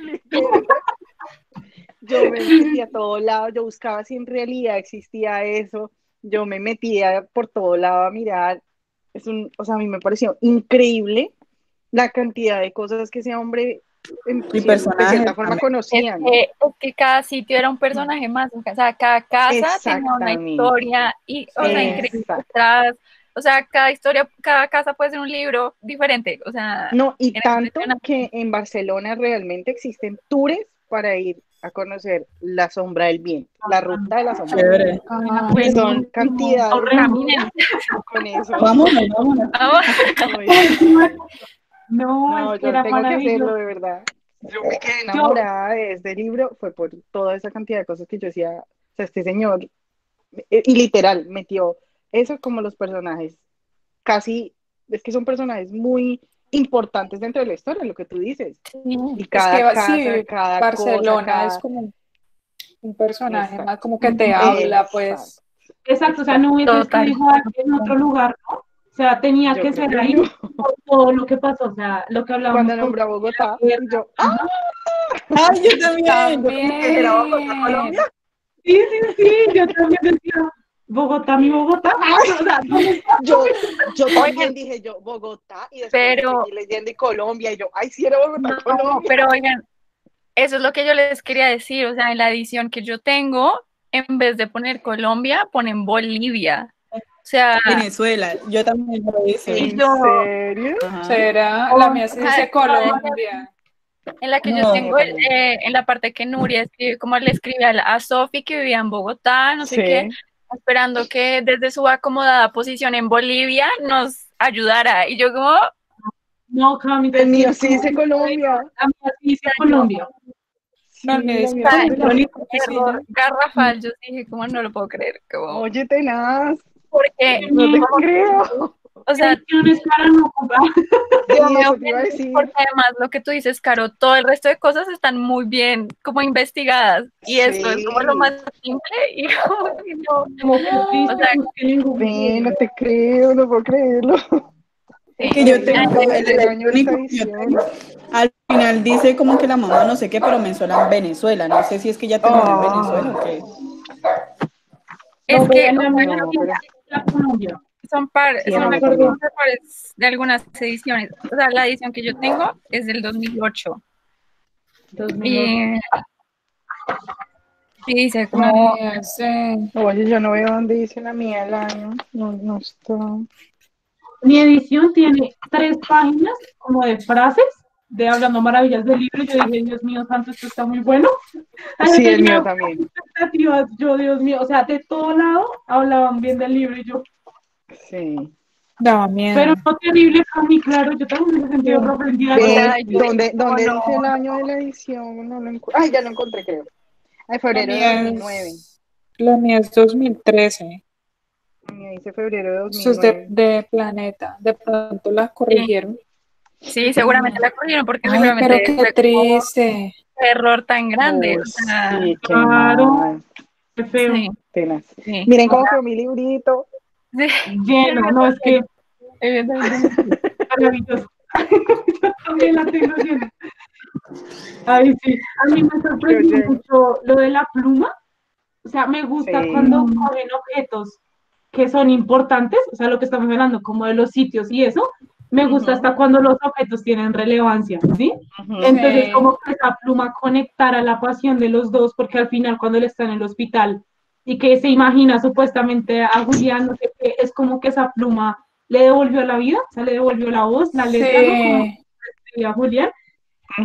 literal. Yo me metí a todo lado, yo buscaba si en realidad existía eso, yo me metía por todo lado a mirar. O sea, a mí me pareció increíble la cantidad de cosas que ese hombre Y de personajes cierta forma también. conocía, ¿no? es que cada sitio era un personaje más, o sea, cada casa tenía una Exactamente, historia y, o sea, Sí. increíble exacto. detrás, o sea, cada historia, cada casa puede ser un libro diferente, o sea, No, y era tanto impresionante. que en Barcelona realmente existen tours para ir a conocer la sombra del viento, la ruta de la sombra del viento. Chévere. Ah, Y Bueno, son cantidades de horrendo. cosas Caminen. con eso. Vámonos, vámonos. Vamos. Oye, No, es no, que yo era tengo que hacerlo maravilloso. de verdad. Yo me quedé Yo, enamorada de este libro, fue por toda esa cantidad de cosas que yo decía, o sea, este señor, y literal, metió eso como los personajes, casi, es que son personajes muy importantes dentro de la historia, lo que tú dices. Y es que cada casa, sí, cada cosa, Barcelona es cada... como un personaje más Exacto, como que te habla, exacto, pues. exacto, o sea, no exacto. hubiese Total. escrito en otro lugar, ¿no? O sea, tenía Yo que creo ser que ahí no. por todo lo que pasó, o sea, lo que hablábamos Cuando con nombró a Bogotá, guerra. y yo, ¡ah! Ajá. Ay, yo también. Yo como que era Bogotá, Colombia. También. Sí, sí, sí, yo también decía, Bogotá, mi Bogotá. O sea, ¿dónde está? Yo Oigan, también dije yo, Bogotá, y después pero seguí leyendo y Colombia, y yo, ay, sí era Bogotá, no, Colombia. pero oigan, eso es lo que yo les quería decir, o sea, en la edición que yo tengo, en vez de poner Colombia, ponen Bolivia. O sea, Venezuela, yo también lo hice. y ¿En yo, serio? Ajá. Será, la Oh, mía se ajá, dice Colombia. en la que yo La No, mía tengo, también. en la parte que Nuria escribe, como le escribe a Sofi que vivía en Bogotá, no sé qué, Sí. esperando que desde su acomodada posición en Bolivia nos ayudara. Y yo como, no, Cami, El te mío siento sí como dice Colombia. a mí sí dice yo, Colombia. No, el Sí, mío la dice mía sea, también Colombia. dice. Sí, error ya. garrafal, yo dije, como no lo puedo creer, como, Oye, tenaz, porque, no te como, creo. o sea, Ediciones para no comprar. Dios Sí, mío, eso te iba a decir. porque además lo que tú dices, Caro, todo el resto de cosas están muy bien como investigadas y esto es como lo Sí, más simple y como que no, Como que o triste, sea, busquen en ve, Google. no te creo, no puedo creerlo. el sí. que Por yo ahí tengo, leí el el año de esta electrónico que yo tengo, edición. al final dice como que la mamá no sé qué, pero mencionan Venezuela. No sé si es que ya terminó en Venezuela o Ah, qué. No, Es que, pero o en la sea, mía no, sí pero la Colombia. sí, en No la me son mía acuerdo. también. algunos errores de algunas ediciones. O sea, la edición que yo tengo es del 2008 2008. y, y dice La como, mía sí. Oye, yo no veo dónde dice la mía el año. No, no está. Mi edición tiene 3 páginas como de frases de hablando maravillas del libro. Yo dije, Dios mío, santo, esto está muy bueno. Ay, yo Sí, el tenía mío muchas también. expectativas. Yo, Dios mío, o sea, de todo lado hablaban bien del libro y yo, Sí. Daba pero miedo. no terrible a mí, claro, yo también me he sentido Yo, sorprendida. o Yo, sea, Ven, yo dije, como ¿dónde no, dice el año de la edición? No lo Ay, ya lo encontré, creo. Ay, la febrero de mía 2009. es, la mía es 2013. Me dice febrero de Esto es 2009. de Planeta. De pronto la sí, corrigieron. sí, seguramente la corrieron porque Ay, pero seguramente qué fue como triste. un error tan grande, Uy, o sea, sí, qué claro, mal. qué feo. sí, Tenaz. sí, Miren cómo quedó mi librito. sí, Lleno, no, es que evidentemente. maravilloso. Yo también la tengo llena. Ay, sí, a mí me Yo sorprendió lleno. mucho lo de la pluma. O sea, me gusta Sí. cuando cogen objetos que son importantes, o sea, lo que estamos hablando, como de los sitios y eso, me gusta Ujú, hasta cuando los objetos tienen relevancia, ¿sí? ujú. Entonces, Sí. como que esa pluma conectara la pasión de los dos, porque al final cuando él está en el hospital y que se imagina supuestamente a Julián, no sé qué, es como que esa pluma le devolvió la vida, o sea, le devolvió la voz, la letra, ¿no? Como Sí. escribía Julián.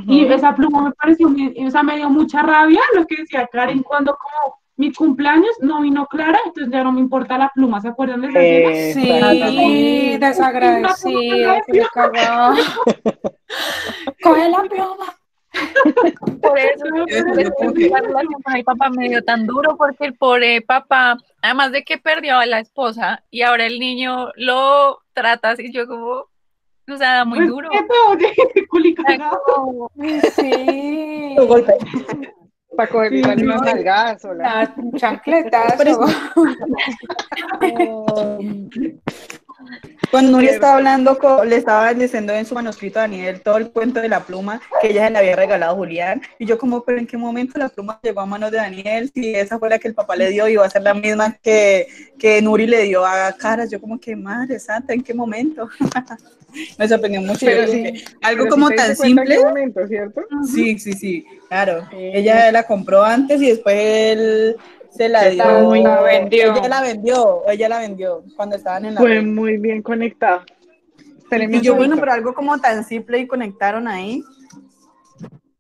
Y Ujú. esa pluma me pareció, o sea, me dio mucha rabia lo que decía Karen cuando como mi cumpleaños no vino Clara, entonces ya no me importa la pluma, ¿se acuerdan de esa escena? Sí, Exactamente. Una pluma tan desagradecido, que agradecida. le cagaba. Coge la pluma. Por eso como que- la relación con el papá me dio tan duro, porque el pobre papá, además de que perdió a la esposa y ahora el niño lo trata así, yo como, o sea, da muy duro. Respeto, oye, culi O sea, cagado. como, Ay, sí. Un golpe. Para coger Sí, darle no. unas nalgadas sola. Un chancletazo. Pero cuando Nuria estaba hablando, le estaba diciendo en su manuscrito a Daniel todo el cuento de la pluma que ella se le había regalado a Julián. Y yo como, pero ¿en qué momento la pluma llegó a manos de Daniel? Si esa fue la que el papá le dio y iba a ser la misma que Nuri le dio a Caras. Yo como que, madre santa, ¿en qué momento? Me sorprendió mucho. Pero Yo sí, dije, algo pero sí como te tan diste cuenta en simple. qué momento, ¿cierto? Sí, claro. Ella la compró antes y después él se la Está dio. muy, La vendió. Ella la vendió cuando estaban en la fue red. muy bien conectado. Espérenme Y un yo, bueno, segundo. pero algo como tan simple y conectaron ahí.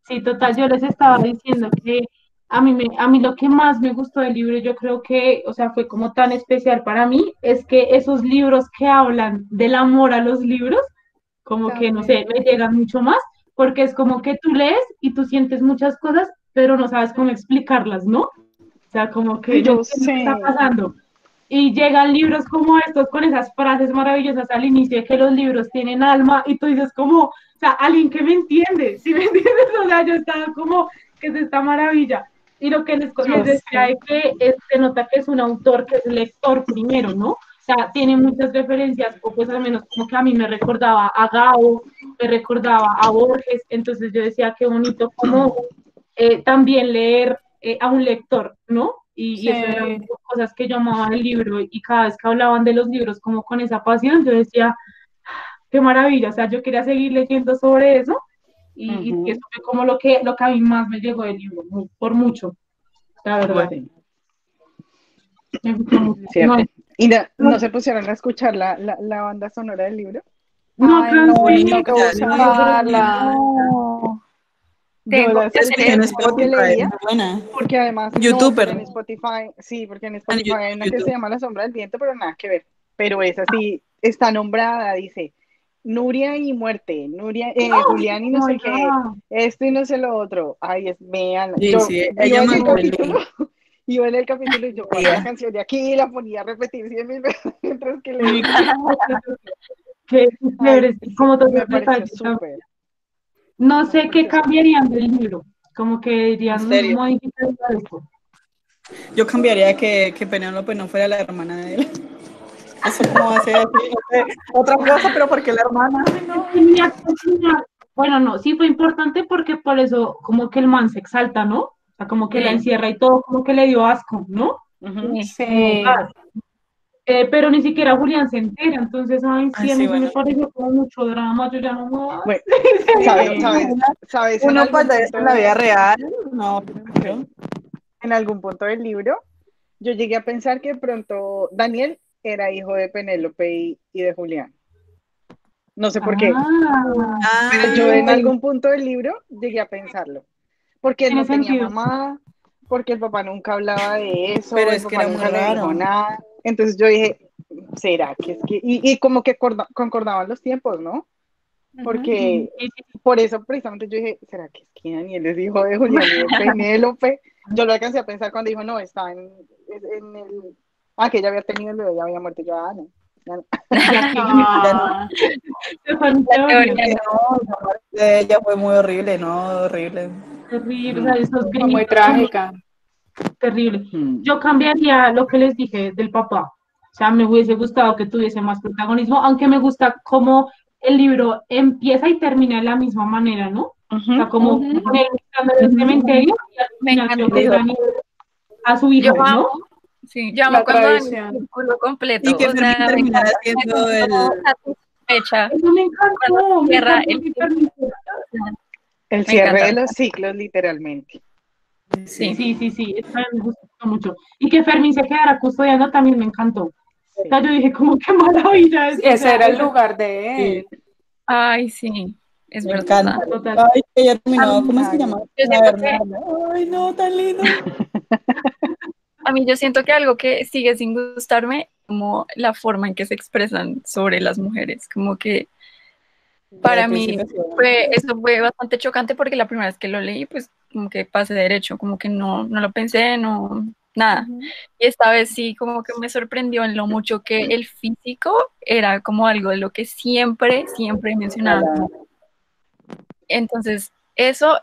Sí, total, yo les estaba diciendo que a mí lo que más me gustó del libro, yo creo que, o sea, fue como tan especial para mí, es que esos libros que hablan del amor a los libros, como que, no sé, También. me llegan mucho más, porque es como que tú lees y tú sientes muchas cosas, pero no sabes cómo explicarlas, ¿no? O sea, como que Ay, no yo entiendo qué está sé. pasando. Y llegan libros como estos con esas frases maravillosas al inicio de que los libros tienen alma y tú dices como, o sea, alguien que me entiende, ¿sí me entiendes? O sea, yo estaba como, que es esta maravilla. Y lo que les Yo decía sé. es que se nota que es un autor que es lector primero, ¿no? O sea, tiene muchas referencias, o pues al menos como que a mí me recordaba a Gao, me recordaba a Borges, entonces yo decía qué bonito como también leer a un lector, ¿no? Y eso eran Sí. cosas que yo amaba del libro y cada vez que hablaban de los libros como con esa pasión, yo decía, qué maravilla, o sea, yo quería seguir leyendo sobre eso y eso fue como lo que a mí más me llegó del libro, por mucho, la verdad, Sí, me gustó mucho. No, cierto. ¿Y no, no se pusieron a escuchar la banda sonora del libro? no Ay, no, alcancé, me toca buscarla. no, Yo tengo las que Ya hacer escuché en escuché eso. mientras que Spotify, es leía, muy buena. porque además, no, pero en YouTuber. Spotify, sí, porque en En Spotify hay una que se YouTube. llama La Sombra del Viento, pero nada que ver. Pero esa sí está nombrada, dice Nuria y muerte, Nuria, Julián y oh no my sé qué, God, esto y no sé lo otro. Ay, vean, Sí, yo sí, ella iba en el mandó el capítulo, link. iba en el capítulo y yo guardé la Ella. canción de aquí y la ponía a repetir 100.000 veces mientras que uy, leía. qué Ay, chévere, como todos me los pareció detalles. súper, No me sé qué pareció súper. cambiarían del libro, como que En dirían, serio. modificar esto. Yo cambiaría que Penélope no fuera la hermana de él. Eso como hace así, no sé, otra cosa, pero porque la hermana. Ay, no. Tenía que enseñar- Bueno, no, sí fue importante porque por eso como que el man se exalta, ¿no? O sea, como que la Sí, encierra y todo, como que le dio asco, ¿no? Ujú. sí. Como, Sí. pero ni siquiera Julián se entera, entonces, ay, Ay, sí, a sí, mí sí me bueno. pareció como mucho drama, yo ya no más. Bueno, ¿sabes, Sí. sabes, sabes en Uno algún cuando es en punto la vida real, no, pero en algún punto del libro, yo llegué a pensar que pronto Daniel era hijo de Penélope y de Julián. No sé por qué, Ah, pero yo en ay, algún punto del libro llegué a pensarlo. Porque él tiene no tenía sentido. mamá, porque el papá nunca hablaba de pero eso, el es que papá era muy nunca le dijo raro. nada. Entonces yo dije, ¿será que es que? Y como que concordaban los tiempos, ¿no? Ujú. Porque Sí, sí, por eso precisamente yo dije, ¿será que es que Daniel es hijo de Julián y de Penélope? Yo lo alcancé a pensar cuando dijo, no, está en el... Ah, que ya había tenido el bebé, ya había muerto, yo, ah, no. Ya no. ya que Ya no, Ah, se fue en La teoría. teoría no, la muerte de ella fue muy horrible, no, horrible. Terrible, o sea, Mm, esos fue muy gringuitos son trágica. terrible. mm. Yo cambiaría lo que les dije del papá. O sea, me hubiese gustado que tuviese más protagonismo, aunque me gusta cómo el libro empieza y termina de la misma manera, ¿no? O Ujú, sea, como Ujú. con él estando en el ujú. cementerio y al me final creo que encantó. Dijo, Dani a su Yo hijo, amo, ¿no? sí, yo amo La cuando dan el tradición. círculo y completo, que o Fermín sea, terminara me siendo siento el, satisfecha Eso cuando me cierra encantó el que círculo. Fermín. El Me cierre de encanta, los ciclos, literalmente. sí, sí. Sí, sí, sí, eso también me gustó mucho. Y que Fermín se quedara custodiando también me encantó. O sea, Sí. yo dije, como qué maravilla Sí, esto, o ese sea, era el eso lugar de sí, él. Ay, sí, es me verdad. encanta. total. Ay, que ella A terminó, mí, ¿cómo es que Ay, llama? no. yo La siento que Bernarda. Ay, no, tan lindo. yo siento que algo que sigue sin gustarme, como la forma en que se expresan sobre las mujeres, como que Desde Para el mí principio sí, bueno. eso fue bastante chocante porque la primera vez que lo leí, pues como que pasé derecho, como que no lo pensé, no, nada. Ujú. Y esta vez sí, como que me sorprendió en lo mucho que el físico era como algo de lo que siempre mencionaban. Para- Entonces, eso,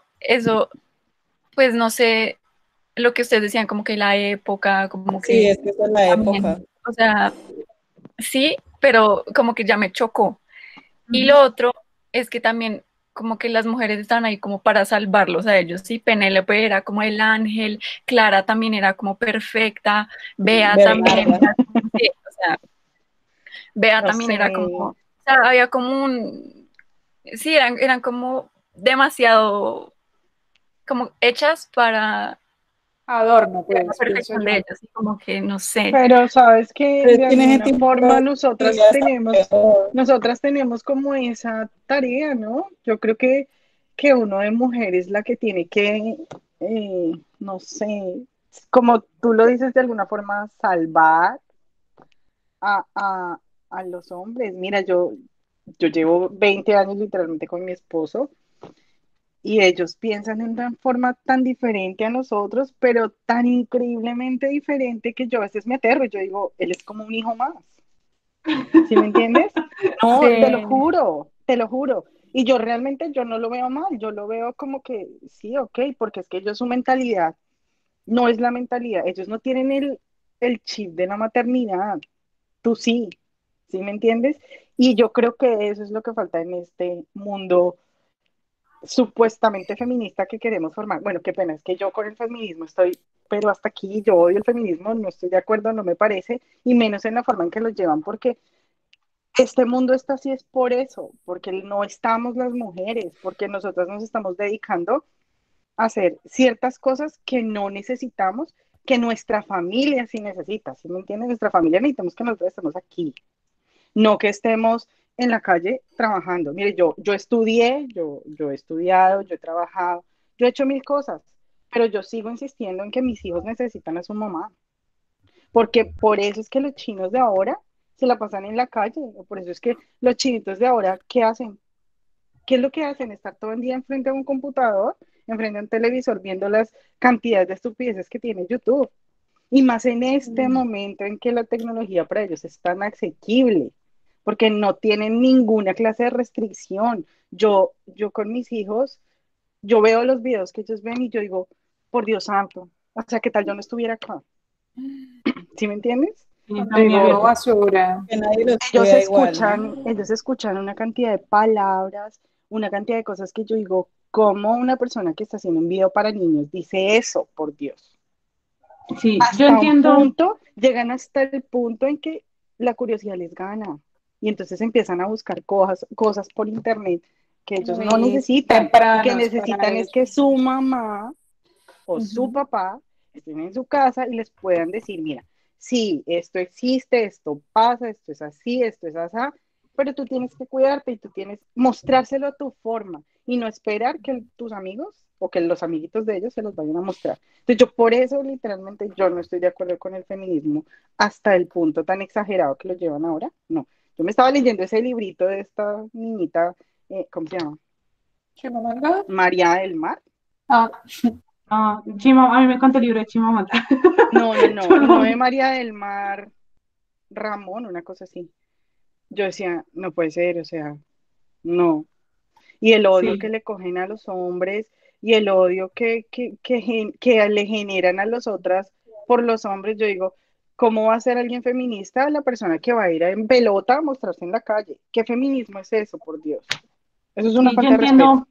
pues no sé, lo que ustedes decían, como que la época, como Sí, que es que esa es la época. también, o sea, sí, pero como que ya me chocó. Y Ujú. lo otro es que también como que las mujeres están ahí como para salvarlos a ellos, sí, Penélope era como el ángel, Clara también era como perfecta, Bea también, Bernarda. sí, o sea, Bea No también sé, era como, o sea, había como sí, eran como demasiado, como hechas Adorno, para la pues, pienso perfección yo. de ellos, y como que no sé. pero sabes que Pero es de que en ese alguna tiempo forma ella está peor. nosotras tenemos como esa tarea, ¿no? Yo creo que uno de mujer es la que tiene que, no sé, como tú lo dices de alguna forma, salvar a, a, a los hombres. Mira, yo llevo 20 años literalmente con mi esposo y ellos piensan de una forma tan diferente a nosotros, pero tan increíblemente diferente que yo a veces me aterro y yo digo, él es como un hijo más. ¿Sí me entiendes? Sí, No, te lo juro, te lo juro. Y yo realmente yo no lo veo mal, yo lo veo como que sí, ok, porque es que ellos su mentalidad no es la mentalidad, ellos no tienen el chip de la maternidad, tú sí, ¿sí me entiendes? Y yo creo que eso es lo que falta en este mundo supuestamente feminista que queremos formar. Bueno, qué pena, es que yo con el feminismo estoy, pero hasta aquí yo odio el feminismo, no estoy de acuerdo, no me parece, y menos en la forma en que lo llevan, porque este mundo está así es por eso, porque no estamos las mujeres, porque nosotras nos estamos dedicando a hacer ciertas cosas que no necesitamos, que nuestra familia sí necesita, ¿sí me entiendes? Nuestra familia necesitamos que nosotros estemos aquí, no que estemos en la calle trabajando. Mire, yo estudié, yo he estudiado, yo he trabajado, yo he hecho mil cosas, pero yo sigo insistiendo en que mis hijos necesitan a su mamá, porque por eso es que los chinos de ahora se la pasan en la calle, o por eso es que los chinitos de ahora, ¿qué hacen? ¿Qué es lo que hacen? Estar todo el día enfrente de un computador, enfrente de un televisor, viendo las cantidades de estupideces que tiene YouTube. Y más en este momento en que la tecnología para ellos es tan asequible, porque no tienen ninguna clase de restricción. Yo con mis hijos, yo veo los videos que ellos ven y yo digo, por Dios santo, o sea, ¿qué tal yo no estuviera acá? ¿Sí me entiendes? Sí, está Yo muy como digo, abierto. basura. Que nadie los cuida igual, ellos escuchan una cantidad de palabras, una cantidad de cosas que yo digo, ¿cómo una persona que está haciendo un video para niños dice eso, por Dios? Sí, yo Hasta un entiendo. punto, llegan hasta el punto en que la curiosidad les gana y entonces empiezan a buscar cosas por internet que ellos no Muy necesitan, que tempranos para necesitan es eso. que su mamá o su Ujú. papá estén en su casa y les puedan decir, mira, sí, esto existe, esto pasa, esto es así, pero tú tienes que cuidarte y tú tienes mostrárselo a tu forma y no esperar que tus amigos o que los amiguitos de ellos se los vayan a mostrar. Entonces yo por eso literalmente yo no estoy de acuerdo con el feminismo hasta el punto tan exagerado que lo llevan ahora. No, yo me estaba leyendo ese librito de esta niñita, ¿cómo se llama? Chimamanda. María del Mar. Ah, A mí me encanta el libro de Chimamanda. No, no, no, Yo lo uno de amo. María del Mar Ramón, una cosa así. Yo decía, no puede ser, o sea, no. Y el odio que Sí, le cogen a los hombres y el odio que le generan a los otras por los hombres, yo digo, ¿cómo va a ser alguien feminista la persona que va a ir en pelota a mostrarse en la calle? ¿Qué feminismo es eso, por Dios? Eso es una sí, falta de respeto.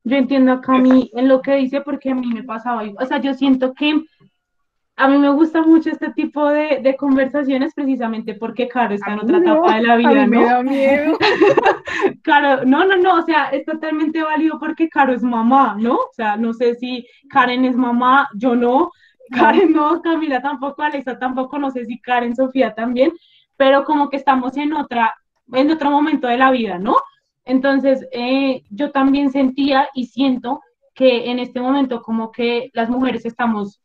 yo entiendo a Cami en lo que dice porque a mí me pasaba, o sea, yo siento que a mí me gusta mucho este tipo de conversaciones precisamente porque Caro A está en mí otra etapa de no, la a mí vida, me ¿no? da miedo. Caro, no, o sea, es totalmente válido porque Caro es mamá, ¿no? O sea, no sé si Karen es mamá, yo no, no. Karen no, Camila tampoco, Alexa tampoco, no sé si Karen, Sofía también, pero como que estamos en otro momento de la vida, ¿no? Entonces, yo también sentía y siento que en este momento como que las mujeres estamos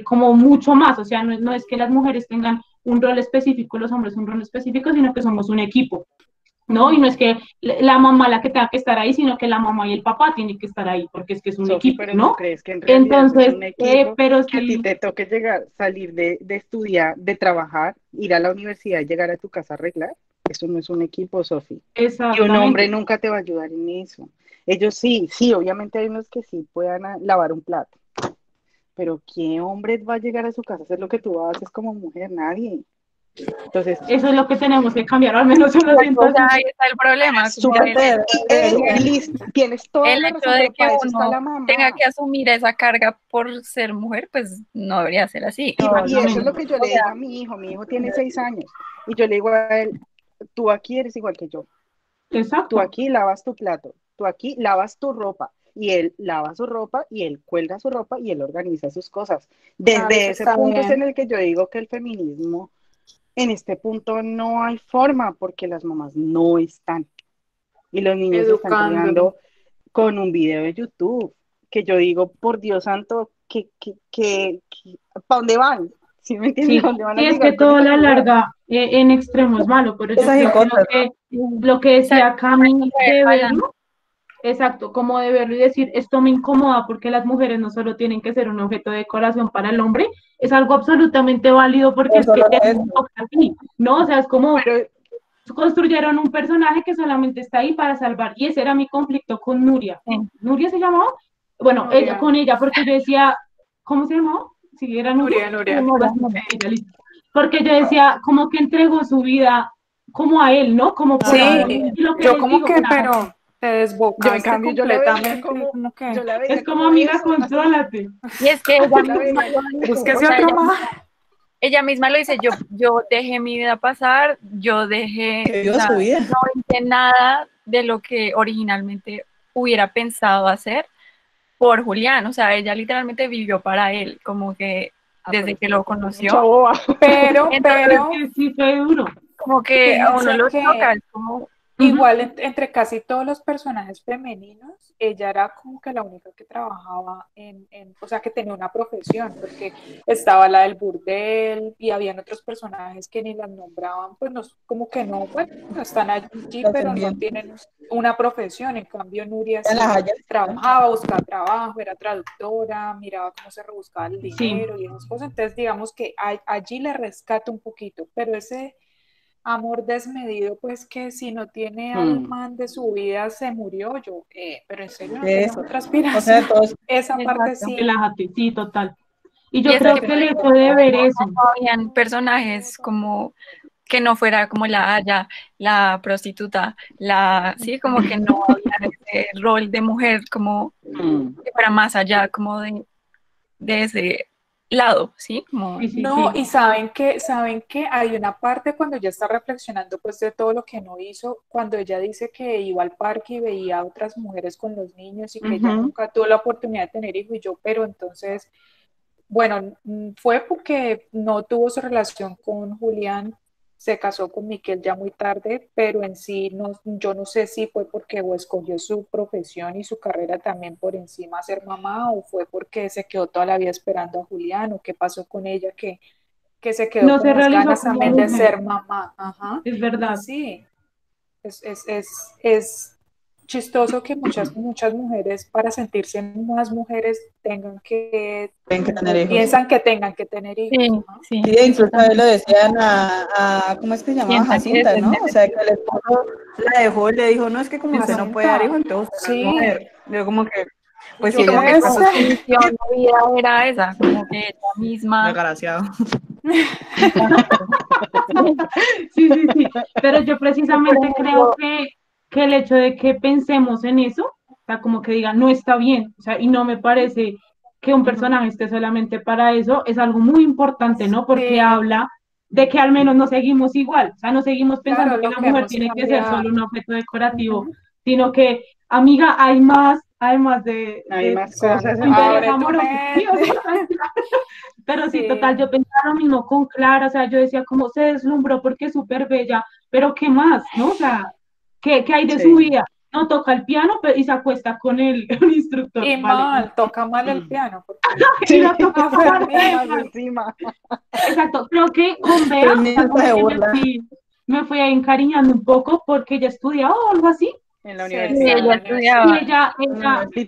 como mucho más, o sea, no es que las mujeres tengan un rol específico, los hombres un rol específico, sino que somos un equipo. ¿no? Y no es que la mamá la que tenga que estar ahí, sino que la mamá y el papá tienen que estar ahí, porque es que es un Sofi, equipo, pero ¿tú ¿no? crees que en realidad es Entonces, un equipo pero que a ti sí, te toque llegar, salir de estudiar, de trabajar, ir a la universidad y llegar a tu casa a arreglar? Eso no es un equipo, Sofi. Y un hombre exactamente. nunca te va a ayudar en eso. Ellos sí, sí, obviamente hay unos que sí puedan lavar un plato, pero ¿qué hombre va a llegar a su casa a hacer lo que tú haces como mujer? Nadie. Entonces, Eso es lo que tenemos que cambiar, al menos yo lo siento O sea, así. ahí está el problema, como súper. Debería. Listo, tienes toda el la hecho razón, de pero que para eso está uno la tenga mamá. que asumir esa carga por ser mujer, pues no debería ser así. Y eso es Exactamente. lo que yo O le digo sea, a mi hijo tiene 6 años, y yo le digo a él, tú aquí eres igual que yo, tú Exacto. aquí lavas tu plato, tú aquí lavas tu ropa, y él lava su ropa, y él cuelga su ropa, y él organiza sus cosas. Claro, Desde eso ese está punto es en bien. el que yo digo que el feminismo, en este punto no hay forma, porque las mamás no están, y los niños se están Educando. criando con un video de YouTube, que yo digo, por Dios santo, ¿para dónde van? ¿Sí me entiendes? ¿A Sí, dónde van a sí, es que llegar con todo a esas la ideas? larga en extremo es malo, pero yo Esas creo que cosas, ¿no? lo que ser decía Cami mujer de balance. verlo, exacto, como de verlo y decir, esto me incomoda porque las mujeres no solo tienen que ser un objeto de decoración para el hombre, es algo absolutamente válido porque Por es que solo te eso. toca a ti, ¿no? O sea, es como Pero, construyeron un personaje que solamente está ahí para salvar, y ese era mi conflicto con Nuria. Sí. ¿Nuria se llamaba? Bueno, ella, Nuria, con ella, porque yo decía, ¿cómo se llamaba? Si era Nuria, Nuria, Sí, Nuria. Nora, bueno, ella, listo. Porque yo decía, como que entregó su vida como a él, ¿no? Como por Sí, amor. Y lo que yo les como digo, o que, sea, pero te yo en desbocaste cambio, yo la veía completamente, como, como yo que la es veía como como amiga, eso, hasta, contrólate. y es que ella yo la misma veía, lo dice, o búsquese sea, otro más. ella misma lo dice, yo dejé mi vida pasar, yo dejé, Que o viva sea, su vida. no hice nada de lo que originalmente hubiera pensado hacer por Julián, o sea, ella literalmente vivió para él, como que pero desde que es lo que fue mucha conoció, boba. entonces Es Pero, que sí fue duro. como que a uno fíjense lo choca, que es como, Ujú. igual entre casi todos los personajes femeninos, ella era como que la única que trabajaba o sea, que tenía una profesión, porque estaba la del burdel y habían otros personajes que ni las nombraban, pues no, como que no, bueno, están allí, Los pero no entiendo. tienen una profesión. En cambio, Nuria Ya las sí hayas. trabajaba, buscaba trabajo, era traductora, miraba cómo se rebuscaba el Sí, dinero y esas cosas. Entonces, digamos que allí le rescata un poquito, pero ese amor desmedido, pues que si no tiene al Hmm. man de su vida se murió yo, pero en serio no tenés Eso. otra O sea, aspiración. todos. Esa parte exacto. sí, relájate, sí, total. Y Y yo es que creo que el hecho de ver eso, no habían personajes como que no fuera como la Haya, la prostituta, sí, como que no había ese rol de mujer como Hmm. que fuera más allá como de ese lado, ¿sí? Como, sí, sí, no, sí. y saben que hay una parte cuando ella está reflexionando pues de todo lo que no hizo, cuando ella dice que iba al parque y veía a otras mujeres con los niños y que ella Ujú. nunca tuvo la oportunidad de tener hijo y yo, pero entonces, bueno, fue porque no tuvo su relación con Julián, se casó con Miquel ya muy tarde, pero en sí no, yo no sé si fue porque o escogió su profesión y su carrera también por encima de ser mamá o fue porque se quedó toda la vida esperando a Julián o qué pasó con ella que se quedó No con se las realizó ganas como también de mujer, ser mamá. Ajá. es Y verdad. sí, es chistoso que muchas mujeres para sentirse más mujeres tengan que Tienen que tener o hijos. piensan que tengan que tener sí, hijos. Ajá. sí, Sí, eso incluso a él también lo decían ¿cómo es que se llamaba? piensan que eso Jacinta, es ¿no? O sea, que necesario. el esposo la dejó y le dijo, no, es que como usted no puede dar Jacinta, hijos, entonces usted no es sí, mujer. Yo como que, y pues yo si Sí, ella como se que pues, casó su misión de vida era esa, como que ella misma. desgraciado. Sí, sí, sí. Pero yo Que, por precisamente creo ejemplo, que el hecho de que pensemos en eso, o sea, como que diga, no está bien, o sea, y no me parece que un ujú, personaje esté solamente para eso, es algo muy importante, ¿no? Porque sí, habla de que al menos no seguimos igual, o sea, no seguimos pensando claro, que lo la que mujer hemos tiene que ser solo cambiado. un objeto decorativo, Ujú. sino que, amiga, hay más, además Hay de más Claro, cosas tu en la interés abre tu amoroso. Sí, o mente. sea, pero sí, total, Sí, yo pensaba lo mismo con Clara, o sea, yo decía como se deslumbró porque es súper bella, pero ¿qué más, no? O sea, ¿qué hay de su Sí. vida? No toca el piano y se acuesta con el instructor, y ¿vale? mal, toca mal el Mm. piano, porque Y Sí, lo toca a aparte Fermín, más mal. encima. Exacto, creo que con Bea, Pero o ni sea, hasta como se que yo burla. sí, me fui encariñando un poco porque ella estudiaba o algo así. En la Sí, universidad. ella Y estudiaba.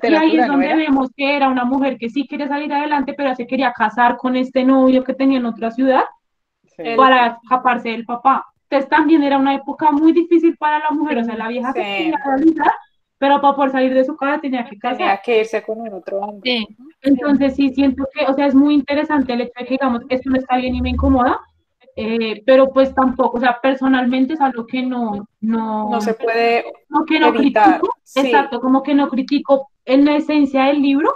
y ahí Literatura, es ¿no donde era? vemos que era una mujer que sí quería salir adelante, pero se quería casar con este novio que tenía en otra ciudad Sí. para escaparse del papá. Entonces también era una época muy difícil para la mujer, o sea, la vieja se quería Sí, realizar, pero para poder salir de su casa tenía que casar. tenía que irse con un otro hombre. Sí, Entonces sí siento que, o sea, es muy interesante el hecho de que digamos, esto no está bien y me incomoda, pero pues tampoco, o sea, personalmente es algo que No se puede no que no evitar. critico, Sí, exacto, como que no critico en la esencia del libro,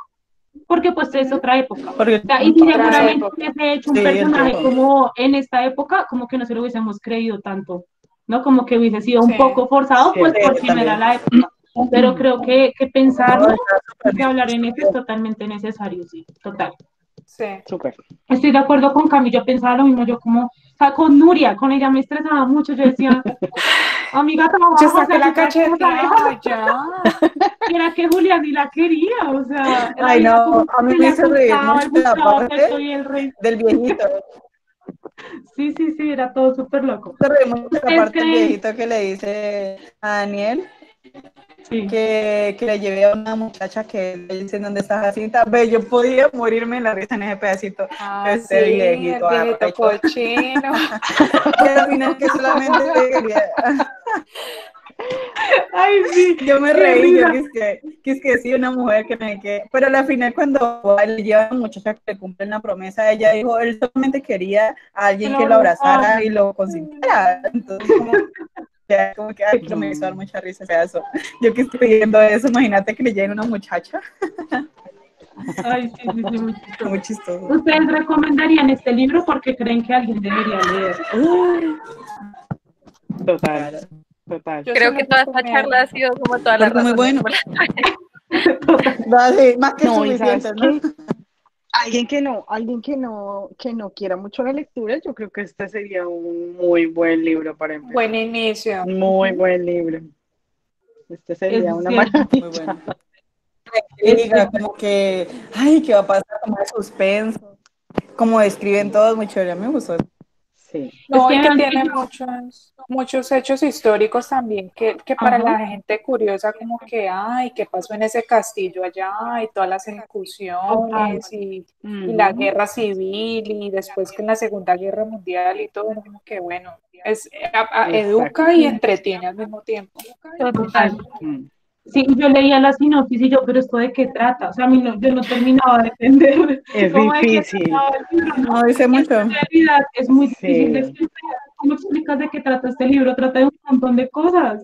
porque pues es otra época. Porque, O sea, y si otra seguramente época. hubiese hecho un sí, personaje entiendo. como en esta época, como que no se lo hubiésemos creído tanto, ¿no? Como que hubiese sido un Sí, poco forzado, pues Cierto. porque no era También. la época. Pero creo que No, pensarlo está súper y que bien. hablar en eso es totalmente necesario, sí, total. sí. Súper. Estoy de acuerdo con Cami, yo pensaba lo mismo, yo como, o sea, con Nuria, con ella me estresaba mucho, yo decía, amiga, Yo trabaja, o saqué sea, la que trabaja pareja, cachetada, ya. y era que Julián ni la quería, o sea, la Ay, vieja como no, a mí que le me hizo reír asustaba mucho el la buscaba parte puesto y el rey, del viejito. sí, sí, sí, era todo súper loco. Me hizo reír mucho la ¿Ustedes parte del creen? viejito que le dice a Daniel Sí. que le llevé a una muchacha que le dice dónde está Jacinta. Ve, yo podía morirme en la risa en ese pedacito. Ah, sí, Este el viejito viejito arrecho. cochino. Y al final que solamente quería. Ay, sí, Yo me qué reí, yo risa. que sí, una mujer que me que. Pero al final, cuando le lleva a una muchacha que le cumple una promesa, ella dijo, él solamente quería a Que alguien lo que lo abrazara abrazara. y lo consintiera. Entonces, como que, ay, pero me hizo dar mucha risa ese pedazo. Yo que estoy viendo eso, imagínate que le lleguen una muchacha. Ay, sí, sí, sí, muy chistoso. Muy chistoso. ¿Ustedes recomendarían este libro porque creen que alguien debería leer? Total, Claro. total. Yo sí creo lo que toda esta charla ha recomiendo. sido como todas las Porque es muy razones bueno. por las Vale, más que No, y ¿sabes suficientes, ¿no? qué? Alguien que no quiera mucho la lectura, yo creo que este sería un muy buen libro para Buen empezar. inicio. Muy buen libro. Este sería Es una cierto, Muy maravilla. bueno. es Intriga, cierto. como que, ay, ¿qué va a pasar? Como de suspenso. Como describen todos, muy chévere. A mí me gustó. Sí, Es No, que y que vean que tiene yo, muchos hechos históricos también que para ajá, la gente curiosa como que, ay, ¿qué pasó en ese castillo allá? Y todas las total. ejecuciones y la ujú, guerra civil y después con la Segunda Guerra Mundial y todo, uno como que bueno, educa exacto. y entretiene al mismo tiempo. Total. Total. Mm. Sí, y yo leía la sinopsis y yo, pero ¿esto de qué trata? O sea, a mí no, yo no terminaba de entender Es cómo de qué difícil. trataba el libro, ¿no? No dice Y es que mucho. en realidad es muy difícil de Sí, explicar. ¿Cómo explicas de qué trata este libro? Trata de un montón de cosas.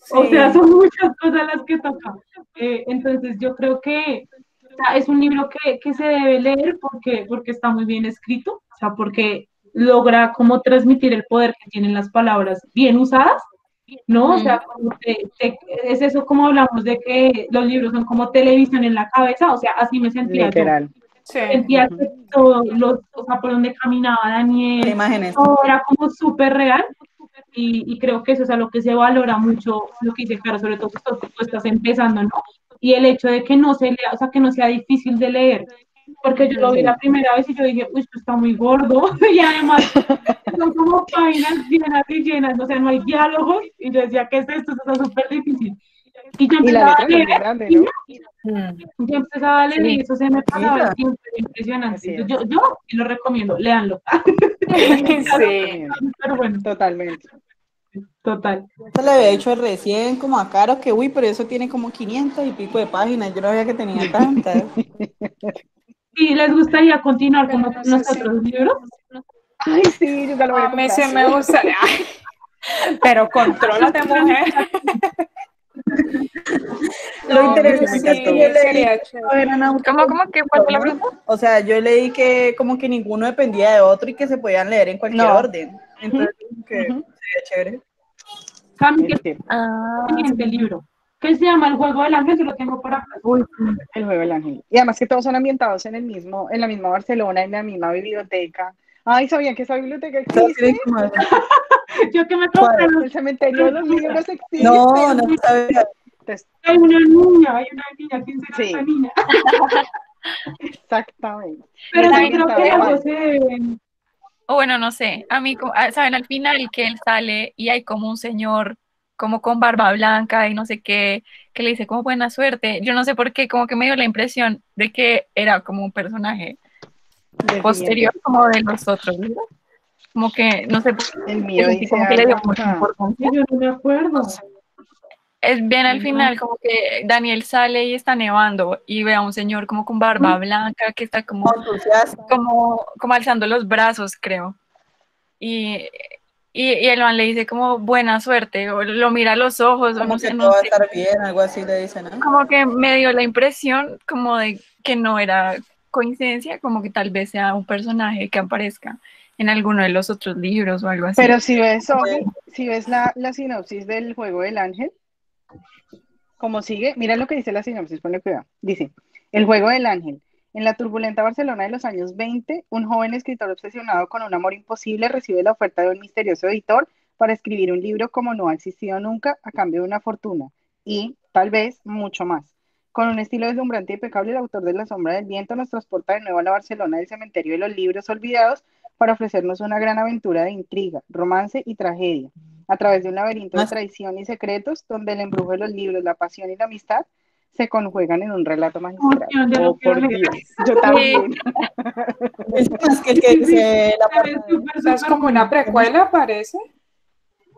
O sea, Sí, son muchas cosas las que toca. Entonces, yo creo que o sea, es un libro que se debe leer porque está muy bien escrito, o sea, porque logra como transmitir el poder que tienen las palabras bien usadas, ¿no? O Ujú. sea, como es eso como hablamos de que los libros son como televisión en la cabeza, o sea, así me sentía yo. literal. sí, Sentía Ujú, que todo, o sea, por donde caminaba Daniel, Imágenes. todo era como súper real y creo que eso es a lo que se valora mucho, lo que dice Caro, sobre todo que tú estás empezando, ¿no? Y el hecho de que no se lea, o sea, que no sea difícil de leer, porque yo lo Ujú. vi la sí. primera vez y yo dije, uy, esto está muy gordo, y además son como páginas llenas y llenas, o sea, no hay diálogos, y yo decía, ¿qué es esto? Esto está súper difícil. Y yo Y la empezaba a letra no es leer, muy grande, y ¿no? mm, yo empezaba a leer y Sí, eso se me pasaba el Mira, tiempo, era impresionante. Así Entonces, es. yo lo recomiendo, léanlo. Yo también lo sí. recomiendo. Pero bueno, Totalmente. total. esto le había hecho recién como a Caro que, uy, pero eso tiene como 500 y pico de páginas. Yo no sabía que tenía tantas. ¿Y les gustaría continuar Pero con no los sé si otros libros? Ay, sí, yo ya lo voy a a mí sí comprar. me gustaría, pero contrólate, mujer. Lo No, Ay, sí, pero me interesante es que yo sí encantó. leí sería que chévere. no eran ¿cómo que cuál fue la autoconclusivos. pregunta? O sea, yo leí que como que ninguno dependía de otro y que se podían leer en cualquier No. orden. Ujú, Entonces, como que ujú, sería chévere. Cami, ¿qué es es cierto. el Ah, siguiente libro? ¿Qué se llama El juego del ángel? Yo lo tengo por acá. Uy, sí, el juego del ángel. Y además que todos son ambientados en el mismo, en la misma Barcelona, en la misma biblioteca. Ay, ¿sabían que esa biblioteca Todos existe? tienen como... Yo que me compré ¿Cuál? los El cementerio de los libros No, existe. no sabía. Entonces, hay una niña, ¿quién será esa sí, niña? exactamente. Y Pero es yo creo ambientado que algo igual. se debe, O bueno, no sé, a mí, ¿saben? Al final que él sale y hay como un señor como con barba blanca y no sé qué, que le dice como buena suerte. Yo no sé por qué, como que me dio la impresión de que era como un personaje Del posterior siguiente. como de los otros, ¿no? Como que, no sé, El mío sentí dice como que le dio algo mucha acá. importancia. Yo no me acuerdo. Es bien al final, como que Daniel sale y está nevando y ve a un señor como con barba blanca que está Entusiasta. como alzando los brazos, creo. Y, y el man le dice como buena suerte, o lo mira a los ojos, o Como no que sé, todo no va a sé. estar bien, algo así le dicen, ¿no? Como que me dio la impresión como de que no era coincidencia, como que tal vez sea un personaje que aparezca en alguno de los otros libros o algo así. Pero si ves, Sofi, si ves la sinopsis del juego del ángel, como sigue, mira lo que dice la sinopsis, ponle cuidado. Dice, el juego del ángel. En la turbulenta Barcelona de los años 20, un joven escritor obsesionado con un amor imposible recibe la oferta de un misterioso editor para escribir un libro como no ha existido nunca a cambio de una fortuna y, tal vez, mucho más. Con un estilo deslumbrante y impecable, el autor de La sombra del viento nos transporta de nuevo a la Barcelona del cementerio de los libros olvidados para ofrecernos una gran aventura de intriga, romance y tragedia a través de un laberinto de traición y secretos donde el embrujo de los libros, la pasión y la amistad se conjugan en un relato magistral. Emoción, ya lo Oh, quiero por leer. Dios, yo también. Es más que el Sí, que sí, dice la se ve portada. O sea, es súper como una bueno. precuela, parece.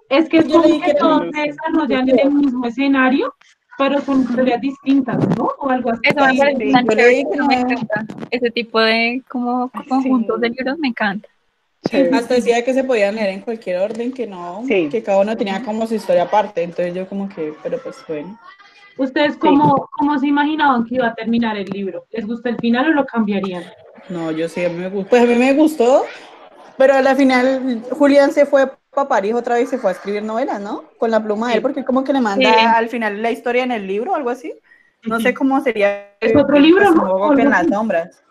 Es que es Yo como leí que que era Yo todos no se sé. desarrollan en el mismo escenario, pero son historias distintas, ¿no? O algo así. Eso me parece Sí, tan yo chévere, leí que eso me encanta. Ese tipo de como conjuntos de sí, libros me encanta. Sí, sí, chévere. hasta sí. decía que se podían leer en cualquier orden, que no, Sí, que cada uno tenía como su historia aparte. Entonces yo como que, pero pues bueno. ¿Ustedes sí. cómo se imaginaban que iba a terminar el libro? ¿Les gusta el final o lo cambiarían? No, yo sí, a mí me gustó. Pues a mí me gustó, pero a la final Julián se fue para París otra vez y se fue a escribir novelas, ¿no? Con la pluma de él, Sí, porque como que le Sí, manda al final la historia en el libro o algo así. sí, No sé sí. cómo sería, Es otro libro, pues ¿no? O supongo que algo en las así. sombras.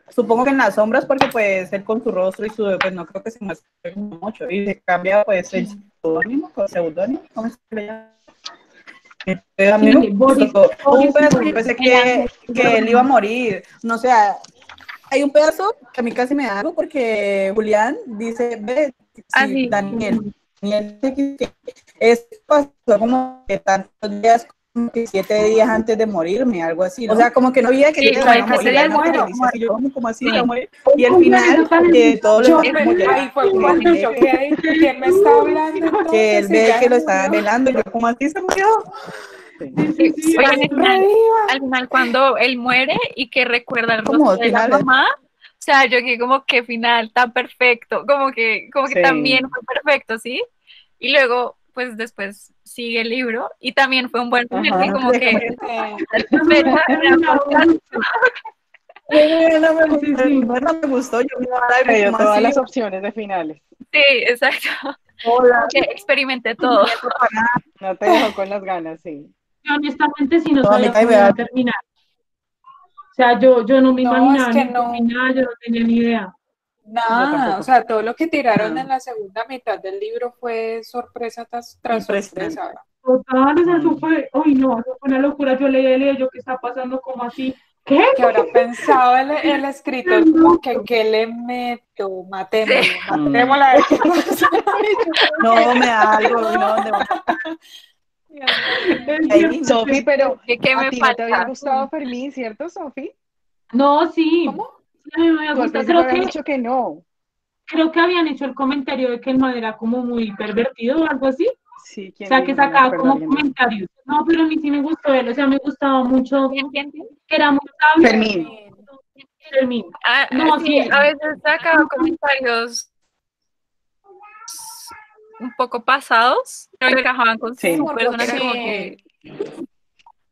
Supongo que en las sombras, porque pues él con su rostro y su, pues no creo que se muestre mucho. Y se cambia pues el seudónimo, con seudónimo, ¿cómo se le llama? A mí me Sí, gustó. Boris, Hubo un Boris pedazo que yo Nolan. pensé el ángel. que él iba a morir. No sé, hay un pedazo que a mí casi me da algo porque Julián dice, ve, si Así. Daniel dice que esto pasó como que tantos días, como que 7 días antes de morirme, algo así, ¿no? O sea, como que no había que Sí, 7 días como me iba de a que ese morir, día era Él una muere. primicia, así yo, como así se va a Sí. morir? Y Un al final, cumpleaños tan todos los Yo, demás como ahí llorando, fue cuando yo quedé, ¿quién me está hablando que entonces? él Si ve ya que se lo estaban murió. velando, y yo, como así se murió. Sí. Sí, sí, Sí, sí, oigan, Reviva. al final cuando él muere y que recuerda el Como rostro dos de la finales. mamá, o sea, yo que como que final tan perfecto, como que Sí. también fue perfecto, ¿sí? Y luego, pues después sigue el libro y también fue un buen final, ¿sí? Ajá, Como que Eh, no me fecha hubiera era terminado fantástico. mucho. no me Sí, sí, gustó, sí. no me gustó, yo me iba a dar Me algo dio como todas así, las opciones de finales. Sí, exacto. hola, Como que experimenté no todo. me preparaba, No te dejó con las ganas, sí. Yo honestamente sí no no, a mí sabía también cómo me iba da a terminar. O sea, yo no me no, es imaginaba que ningún no, final, yo no tenía ni idea. Yo nada. O tampoco. sea, todo lo que tiraron en nada, la segunda mitad del libro fue sorpresa tras impresionante. sorpresa. Total, o sea, eso Mm. fue, uy, no, eso fue una locura. Yo leía, yo, ¿qué está pasando? ¿Cómo así? ¿Qué? Que habrá pensado el escritor como que qué le meto, Sí. Mm. matémosla a ver qué pasa. No, me da algo, no, de Dios mío. Es ahí, cierto, es Sofi, cierto. pero ¿Qué a me ti no te había falta? gustado Fermín, ¿cierto, Sofi? No, sí, ¿Cómo? sí, a mí me había Tú al gustado. principio habías dicho que no. Creo que habían hecho el comentario de que el man era como muy pervertido o algo así. Sí, O ¿quién sea, que dijo? No me sacaba acuerdo, como alguien dijo. comentarios. No, pero a mí sí me gustó él. O sea, me gustaba mucho ¿Quién? que era muy sabio. Fermín. Fermín. Fermín. Ah, No, sí, sí. a veces sacaba comentarios un poco pasados, pero encajaban con Sí. su Súper personaje como que... sí.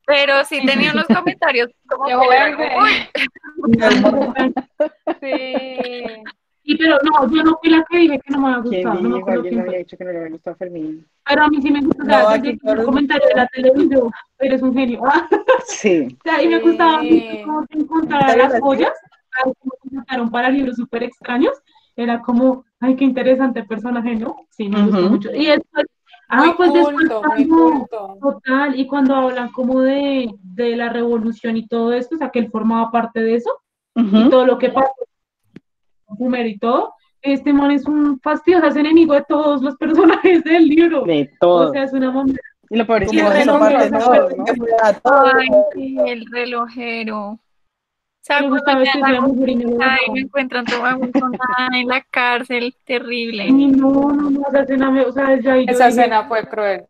Pero sí Sí, sí, tenía sí. unos comentarios como De que yo era como, uy, juegue. Sí. Sí, pero no, yo no fui la que dije que no me había ¿Quién gustado. No me dijo? acuerdo Alguien me quién había fue. dicho que no le había gustado Fermín. Pero a mí sí me gustó. O sea, no, desde aquí que vi todos el les comentario de gustó. la televisión, eres un genio. Sí. O sea, y me gustaba mucho Sí. cómo se encontraran ¿Serio las así? joyas, como se sacaron para libros súper extraños. Era como, ay, qué interesante personaje, ¿no? Sí, me gustó Ujú. mucho. Y después, Muy pues después culto, muy cuando, culto. total, y cuando hablan como de la revolución y todo esto, o sea, que él formaba parte de eso, y Ujú. todo lo que pasó con Fumer y todo, este man es un fastidioso, es enemigo de todos los personajes del libro. De O todo. sea, es una mamá. Y lo peor es que Como se esa lo parte a todos, ¿no? que fuera todo. Ay, sí, el relojero. ¿Se Le acuerdan gusta de vestirse de la mujer y no lo Ay, hago. me encuentran toda amontonada en la cárcel, terrible. Y no, esa escena, o sea, desde ahí yo Esa dije, escena fue cruel.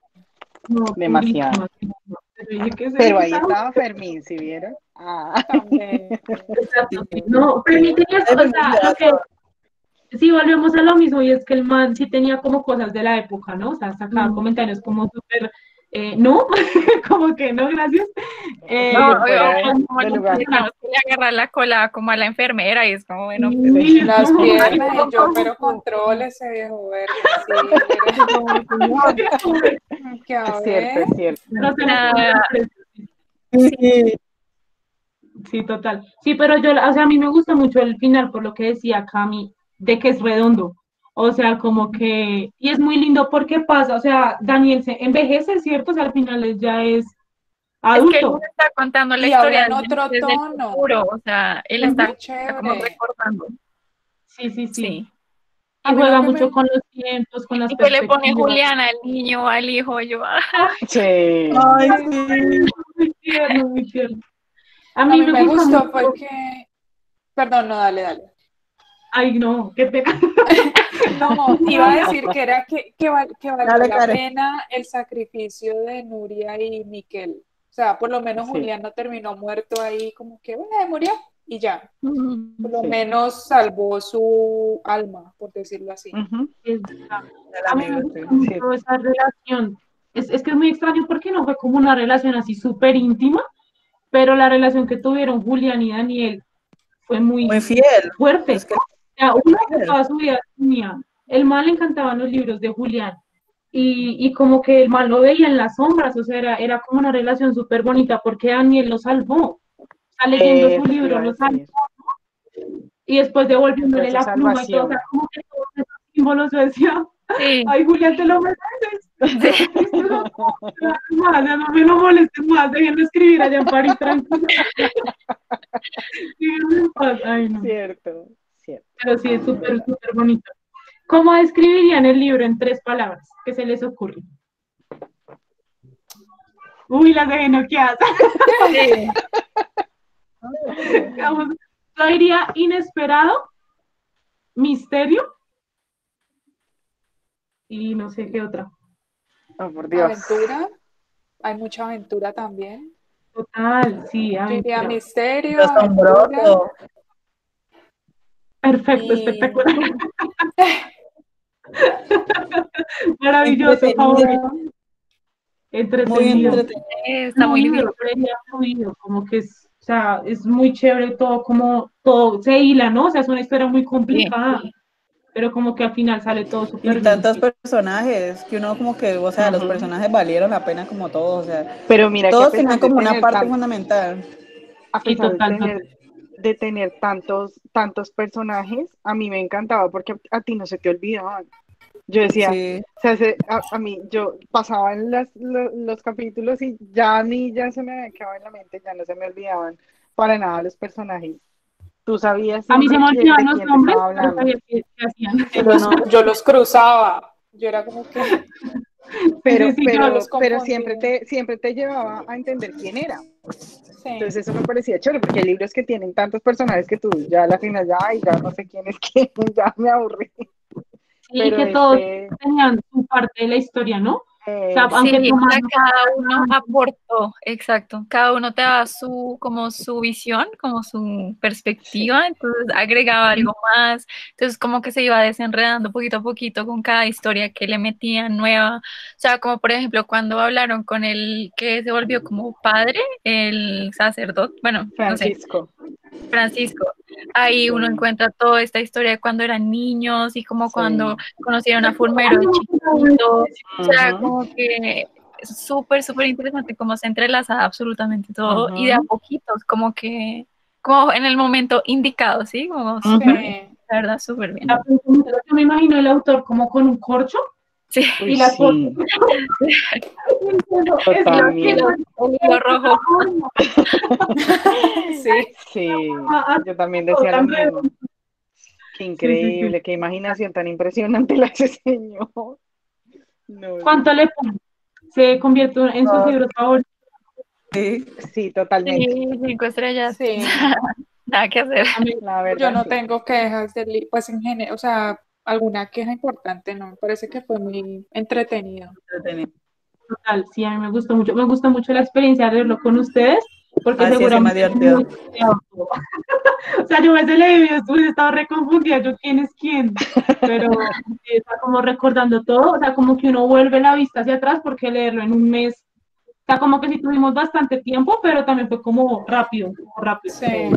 no, Demasiado. purísima. Pero dije, ¿qué es Pero eso? ahí estaba Fermín, ¿sí vieron? Ah. También. Exacto, sí. No, pero ni tenía, o sea, lo que sí volvemos a lo mismo, y es que el man sí tenía como cosas de la época, ¿no? O sea, sacaba comentarios como súper, no, como que no, gracias. No, Súper fuera como de le lugar. teníamos que le agarrar la cola como a la enfermera y es como, bueno, pues, Sí, Las no, piernas ay, y yo, pero controle ese viejo verde. Sí, que a Es cierto, ver. es cierto. no se nada, Sí, Sí, total. Sí, pero yo, o sea, a mí me gusta mucho el final, por lo que decía Cami, de que es redondo. O sea, como que, y es muy lindo porque pasa, o sea, Daniel se envejece, ¿cierto? O sea, al final ya es es que él nos adulto. está contando la Y habla historia en otro desde el tono. futuro, o sea, él Ujú. está Muy como chévere. recordando, Sí, sí, sí. sí. A Y mí lo juega que mucho me... con los tiempos, con las Y que le pone perspectivas. Juliana al niño, al hijo, yo, Sí. ay, sí. Muy tierno, muy tierno. A A mí mí me me gusta gustó mucho. fue que... Perdón, no, dale. Ay, no, qué pena. No, iba a decir que era que valió Dale, la Karen. pena el sacrificio de Nuria y Miquel. O sea, por lo menos Sí. Julián no terminó muerto ahí, como que, bueno, murió y ya. Por lo Sí. menos salvó su alma, por decirlo así. Ujú. Es verdad. El A mí me amigo, gusta sí. Sí. mucho esa relación. Es que es muy extraño porque no fue como una relación así súper íntima, pero la relación que tuvieron Julián y Daniel fue muy Muy fiel. fuerte. Es que O sea, uno que fiel. toda su vida tenía. El mal le encantaban los libros de Julián. Y como que el mal lo veía en las sombras, o sea, era como una relación súper bonita porque Daniel lo salvó. Está leyendo su Eso te libro, iba a lo salvó decir. y después Fue devolviéndole su la pluma y todo, o sea, salvación. como que todos esos símbolos yo decía, sí, ay, Julián, te lo mereces. sí. Esto no puedo más, ya no me lo molesten más, déjenme escribir allá en París tranquilo. Déjenme en paz. Ay, no. Cierto, cierto. Pero sí, es Es súper, verdad. súper bonito. ¿Cómo describirían el libro en 3 palabras? ¿Qué se les ocurre? Uy, las dejé noqueadas. Sí. Vamos, yo diría inesperado, misterio y no sé qué otra. Oh, por Dios. Aventura, hay mucha aventura también. Total, sí, Yo diría aventura. misterio, aventura Asombroso. Perfecto, y espectacular. Maravilloso, favorito. Entretenido, muy Entretenido. entretenido. Está muy Fluido, difícil. creería fluido, como que es, o sea, es muy chévere todo, como todo se hila, ¿no? O sea, es una historia muy complicada, pero como que al final sale todo Y súper bien. tantos personajes que uno como que, o sea, los Ujú. personajes valieron la pena como todos, o sea, Pero mira que a todos pesar tenían de como una tener parte fundamental. a Sí, pesar total, total. de tener tantos personajes, a mí me encantaba porque a ti no se te olvidaban. Yo decía, Sí, o sea, a mí, yo pasaba en los capítulos y ya a mí ya se me había quedado en la mente, ya no se me olvidaban para nada los personajes. Tú sabías A mí se siempre me olvidaban de los quién te nombres, estaba pero hablando. sabía qué hacían. yo los cruzaba. Yo era como que Sí, sí, sí, no yo, los Pero confundía. siempre te llevaba a entender quién era. Sí. Entonces eso me parecía chévere, porque hay libros que tienen tantos personajes que tú ya a la final ya, ay, ya no sé quién es quién, ya me aburrí. sí, Pero que todos tenían su parte de la historia, ¿no? O sea, Sí, aunque o Tomás sea, no cada uno fuera aportó, exacto. Cada uno te daba como su visión, como su sí. perspectiva, entonces agregaba algo más. Entonces, como que se iba desenredando poquito a poquito con cada historia que le metían nueva. O sea, como por ejemplo, cuando hablaron con el que se volvió como padre, el sacerdote, bueno, no sé, Francisco. Francisco. Ahí uno Sí, encuentra toda esta historia de cuando eran niños y como cuando sí. conocieron a Fulmero de chiquito. O sea, Ujú, como que es súper, súper interesante cómo se entrelaza absolutamente todo y de a ujú, poquitos, como que, como en el momento indicado, ¿sí? Como súper ujú. bien, Sí. la verdad, súper bien. yo me imagino el autor como con un corcho Sí, Uy, y las fotos. sí, Es y lo que totalmente. el hilo rojo. Sí. Sí, yo también decía lo tan mismo. Qué Sí, sí, sí. increíble, qué imaginación tan impresionante la de ese señor. No, no. ¿Cuánto le pone? Se convirtió en sus libros favoritos. Sí, Sí, totalmente. Sí, 5 estrellas. Sí, Nada que hacer. A mí, La yo verdad, no sí. tengo quejas pues en general, o sea, alguna queja importante, no, me parece que fue muy entretenido. entretenido. total, sí, a mí me gusta mucho la experiencia de verlo con ustedes, porque Así es más seguramente es divertido. muy variado todo. O sea, yo me sé leído y estuve estaba reconfundida, yo quién es quién, pero está como recordando todo, o sea, como que uno vuelve la vista hacia atrás porque leerlo en un mes, o sea, como que sí tuvimos bastante tiempo, pero también fue como rápido, como rápido. Sí,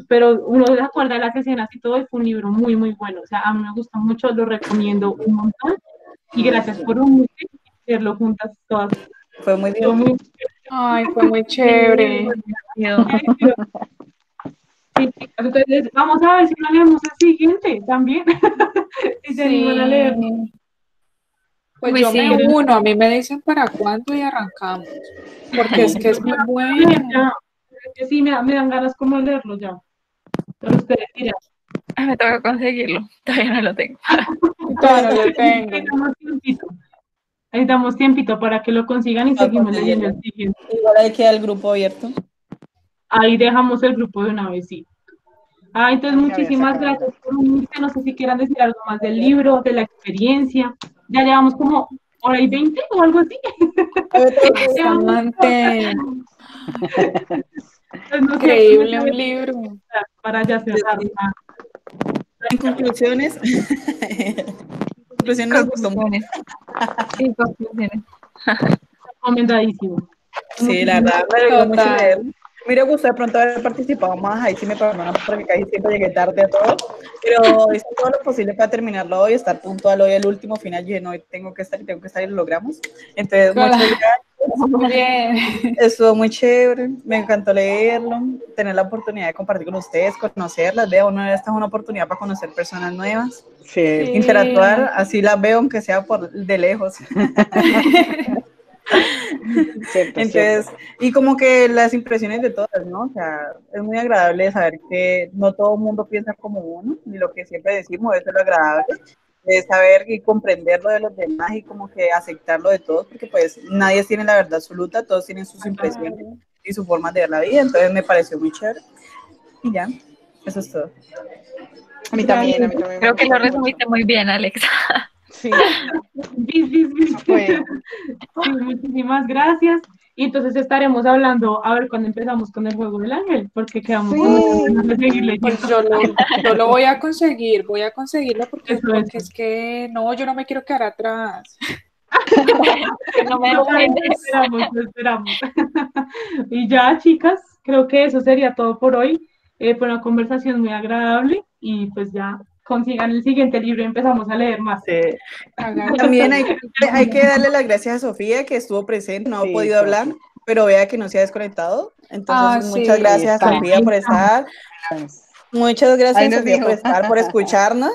Pero uno se acuerda de las escenas y todo, y fue un libro muy, muy bueno, o sea, a mí me gusta mucho, lo recomiendo un montón, y gracias por unirse y leerlo juntas todas. Fue muy Fue divertido. muy ay, fue muy Sí, chévere. muy divertido. divertido. Sí, chicas, entonces vamos a ver si no leemos el siguiente también, si se animan a leerlo. Sí, pues Uy, yo me sí. uno, a mí me dicen para cuándo y arrancamos, porque es que es muy bueno. Ya, sí, me dan ganas como de leerlo ya, pero ustedes dirán. Me toca conseguirlo. Todavía no lo tengo. Todavía no lo tengo. Necesitamos tiempito para que lo consigan y Para seguimos leyendo conseguirlo. el siguiente. Igual ahí queda el grupo abierto. Ahí dejamos el grupo de una vez, sí. Ah, entonces Ay, me había muchísimas sacado el gracias dato. por unirse. No sé si quieran decir algo más del libro, de la experiencia. Ya llevamos como hora y 20 o algo así. Llevamos Bastante pues no sé, increíble un libro. para ya cerrar. En conclusiones, conclusiones nos gustó mucho. Conclusiones. Sí, conclusiones. Recomendadísimo. Sí, la Muchísimas verdad me alegró mucho leer. Total. Me hubiera gustado de pronto haber participado más, ahí sí me perdonan porque casi siempre llegué tarde a todo, pero hice todo lo posible para terminarlo hoy, estar puntual hoy, el último final, yo dije, no, hoy tengo que estar y lo logramos. Entonces, muchas gracias, Muy bien. estuvo muy chévere, me encantó leerlo, tener la oportunidad de compartir con ustedes, conocerlas, veo, esta es una oportunidad para conocer personas nuevas, Sí, interactuar, Sí. así las veo, aunque sea por de lejos. cierto, cierto. Entonces, y como que las impresiones de todas, ¿no? O sea, es muy agradable saber que no todo el mundo piensa como uno, y lo que siempre decimos, eso es lo agradable, de saber y comprender lo de los demás y como que aceptarlo de todos, porque pues nadie tiene la verdad absoluta, todos tienen sus impresiones Claro. y su forma de ver la vida, entonces me pareció muy chévere. Y ya, eso es todo. A gracias. mí también me Creo que lo gustó mucho. resumiste muy bien, Alex. Sí, Bis, bis, bis. fue. Sí, muchísimas gracias. Y entonces estaremos hablando a ver cuando empezamos con el juego del ángel, porque quedamos con muchas Sí. ganas de seguir Pues leyendo. yo lo voy a conseguirlo Eso, porque eso. es que no, yo no me quiero quedar atrás. Que no me entiendes. Lo esperamos. Y ya, chicas, creo que eso sería todo por hoy. Fue una conversación muy agradable y pues ya consigan el siguiente libro y empezamos a leer más. Sí. También Hágale. hay que darle las gracias a Sofía que estuvo presente, no ha Sí, podido hablar, Sofi. pero vea que no se ha desconectado. Entonces, Ah, muchas sí. Ahí gracias, está. Sofía, por estar. Muchas Ahí gracias, nos Sofía, por dijo. estar, por escucharnos,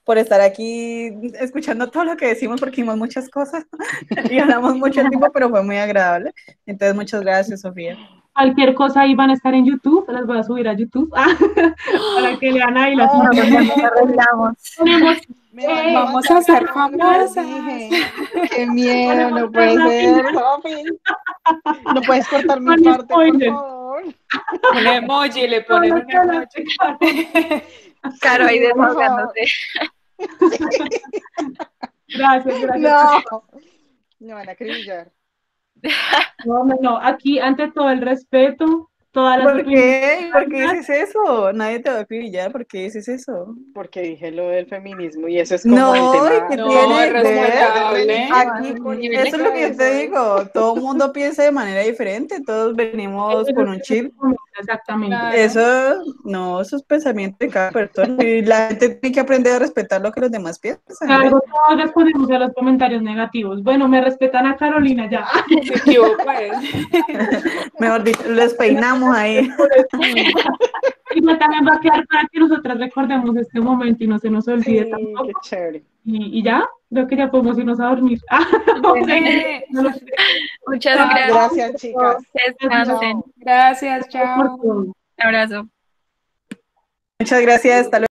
por estar aquí escuchando todo lo que decimos, porque hicimos muchas cosas y hablamos mucho tiempo, pero fue muy agradable. Entonces, muchas gracias, Sofía. Cualquier cosa ahí van a estar en YouTube, las voy a subir a YouTube para que lean ahí las Oh, Nosotros impresiones. nos arreglamos. Ponemos, me van a Vamos a matar ser por todo lo que les famosas. dije. Qué miedo, ponemos no puede perla ser, final Sofi. No puedes cortar mi con parte, por spoiler. favor. Un emoji, le Todas ponen las un que hablan emoji. de Karen. Caro ahí Sí, por favor. desahogándose. Gracias, gracias. No. Me van a acribillar. No, no, no, aquí ante todo el respeto, todas las ¿Por opiniones. qué? ¿Por qué dices eso? Nadie te va a acribillar, ¿por qué dices eso? Porque dije lo del feminismo y eso es como el No, ¿y tema, qué No, es tiene que como el ver? orden respetable. Aquí, religioso, eso es lo política, que yo eso te es. digo, todo el mundo piensa de manera diferente, todos venimos con un chip. Exactamente. Claro. Eso, no, esos pensamientos de cada persona. Y la gente tiene que aprender a respetar lo que los demás De piensan, ¿ves? algo todos respondemos a los comentarios negativos. Bueno, me respetan a Carolina ya. Se equivocó, pues. Mejor dicho, les peinamos ahí. Igual también va a quedar para que nosotras recordemos este momento y no se nos olvide Sí, qué tampoco. chévere. Y ya, creo que ya podemos irnos a dormir. Bueno, No lo sé. muchas Chao. Gracias, gracias. chicas. Que descansen. Chao. Gracias, Por chao. todo. Un abrazo. Muchas gracias, hasta luego.